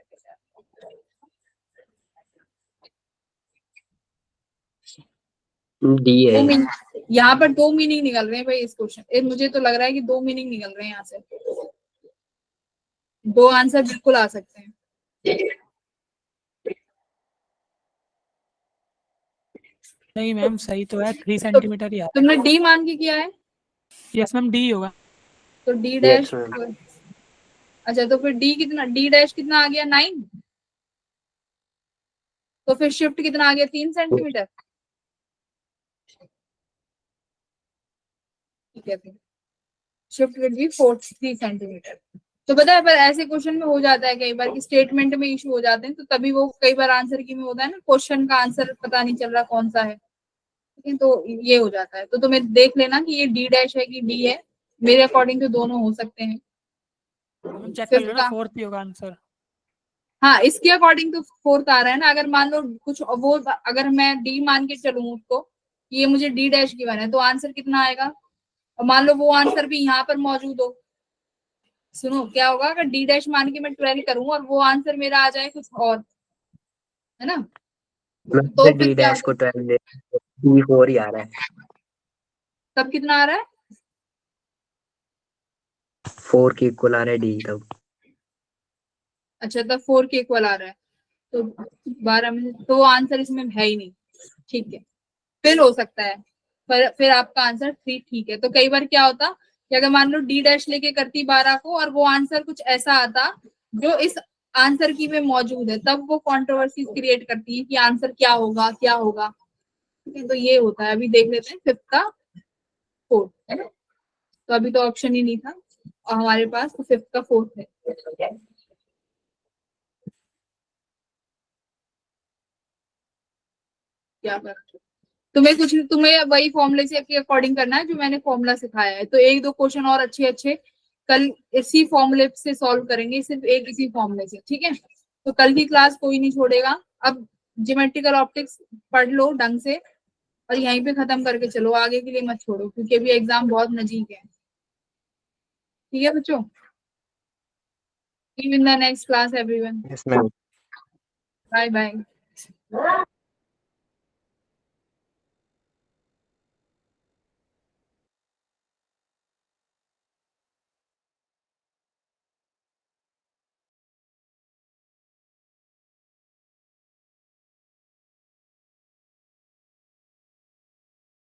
E: डी है.
A: यहाँ पर दो मीनिंग निकल रहे हैं भाई इस क्वेश्चन. मुझे तो लग रहा है कि दो मीनिंग निकल रहे हैं यहाँ से. दो आंसर बिल्कुल आ सकते हैं.
B: नहीं मैम सही तो है 3 सेंटीमीटर ही.
A: तुमने डी मान के किया है.
B: यस मैम डी होगा.
A: तो डी डैश.
C: Yes, ma'am.
A: अच्छा तो फिर डी कितना, डी डैश कितना आ गया 9. तो फिर शिफ्ट कितना आ गया 3 सेंटीमीटर. ठीक है. Shift will be 3 centimetre. तो पता है पर ऐसे क्वेश्चन में हो जाता है कई बार कि स्टेटमेंट में इशू हो जाते हैं, तो तभी वो कई बार आंसर की में होता है ना, क्वेश्चन का आंसर पता नहीं चल रहा कौन सा है. तो ये हो जाता है. तो तुम्हें देख लेना कि ये डी डैश है कि डी है. मेरे अकॉर्डिंग तो दोनों हो सकते हैं.
B: चेक कर लो ना, फोर्थ ही होगा आंसर.
A: हाँ इसके अकॉर्डिंग तो फोर्थ आ रहा है ना. अगर मान लो कुछ वो, अगर मैं डी मान के चलूं उसको, ये मुझे डी डैश गिवन है, तो आंसर कितना आएगा. और मान लो वो आंसर भी यहाँ पर मौजूद हो. सुनो क्या होगा, अगर डी डैश मान के मैं 12 करूं और वो आंसर मेरा आ जाए कुछ और, है ना.
E: तो डी डैश को 12 दे, डी 4 ही आ रहा है.
A: तब कितना आ रहा है.
E: 4 के इक्वल आ रहा है डी तब.
A: अच्छा तब 4 के इक्वल आ रहा है. तो 12 में तो आंसर इसमें है ही नहीं. ठीक है फिर हो सकता है, पर फिर आपका आंसर 3 ठीक है. तो कई बार क्या होता कि अगर मान लो डी डैश लेके करती 12 को और वो आंसर कुछ ऐसा आता जो इस आंसर की में मौजूद है, तब वो कंट्रोवर्सी क्रिएट करती है कि आंसर क्या होगा क्या होगा. तो ये होता है. अभी देख लेते हैं फिफ्थ का फोर्थ, है ना. तो अभी तो ऑप्शन ही नहीं था और हमारे पास, तो फिफ्थ का फोर्थ है. क्या कर तुम्हें वही फॉर्मूले से के अकॉर्डिंग करना है जो मैंने फॉर्मूला सिखाया है. तो एक दो क्वेश्चन और अच्छे अच्छे कल इसी फॉर्मूले से सॉल्व करेंगे, सिर्फ एक इसी फॉर्मूले से. ठीक है. तो कल की क्लास कोई नहीं छोड़ेगा. अब ज्योमेट्रिकल ऑप्टिक्स पढ़ लो ढंग से और यहीं पे खत्म करके चलो, आगे के लिए मत छोड़ो क्योंकि अभी एग्जाम बहुत नजदीक है. ठीक है बच्चों. See you in the next class everyone.
C: Yes, ma'am.
A: Bye bye.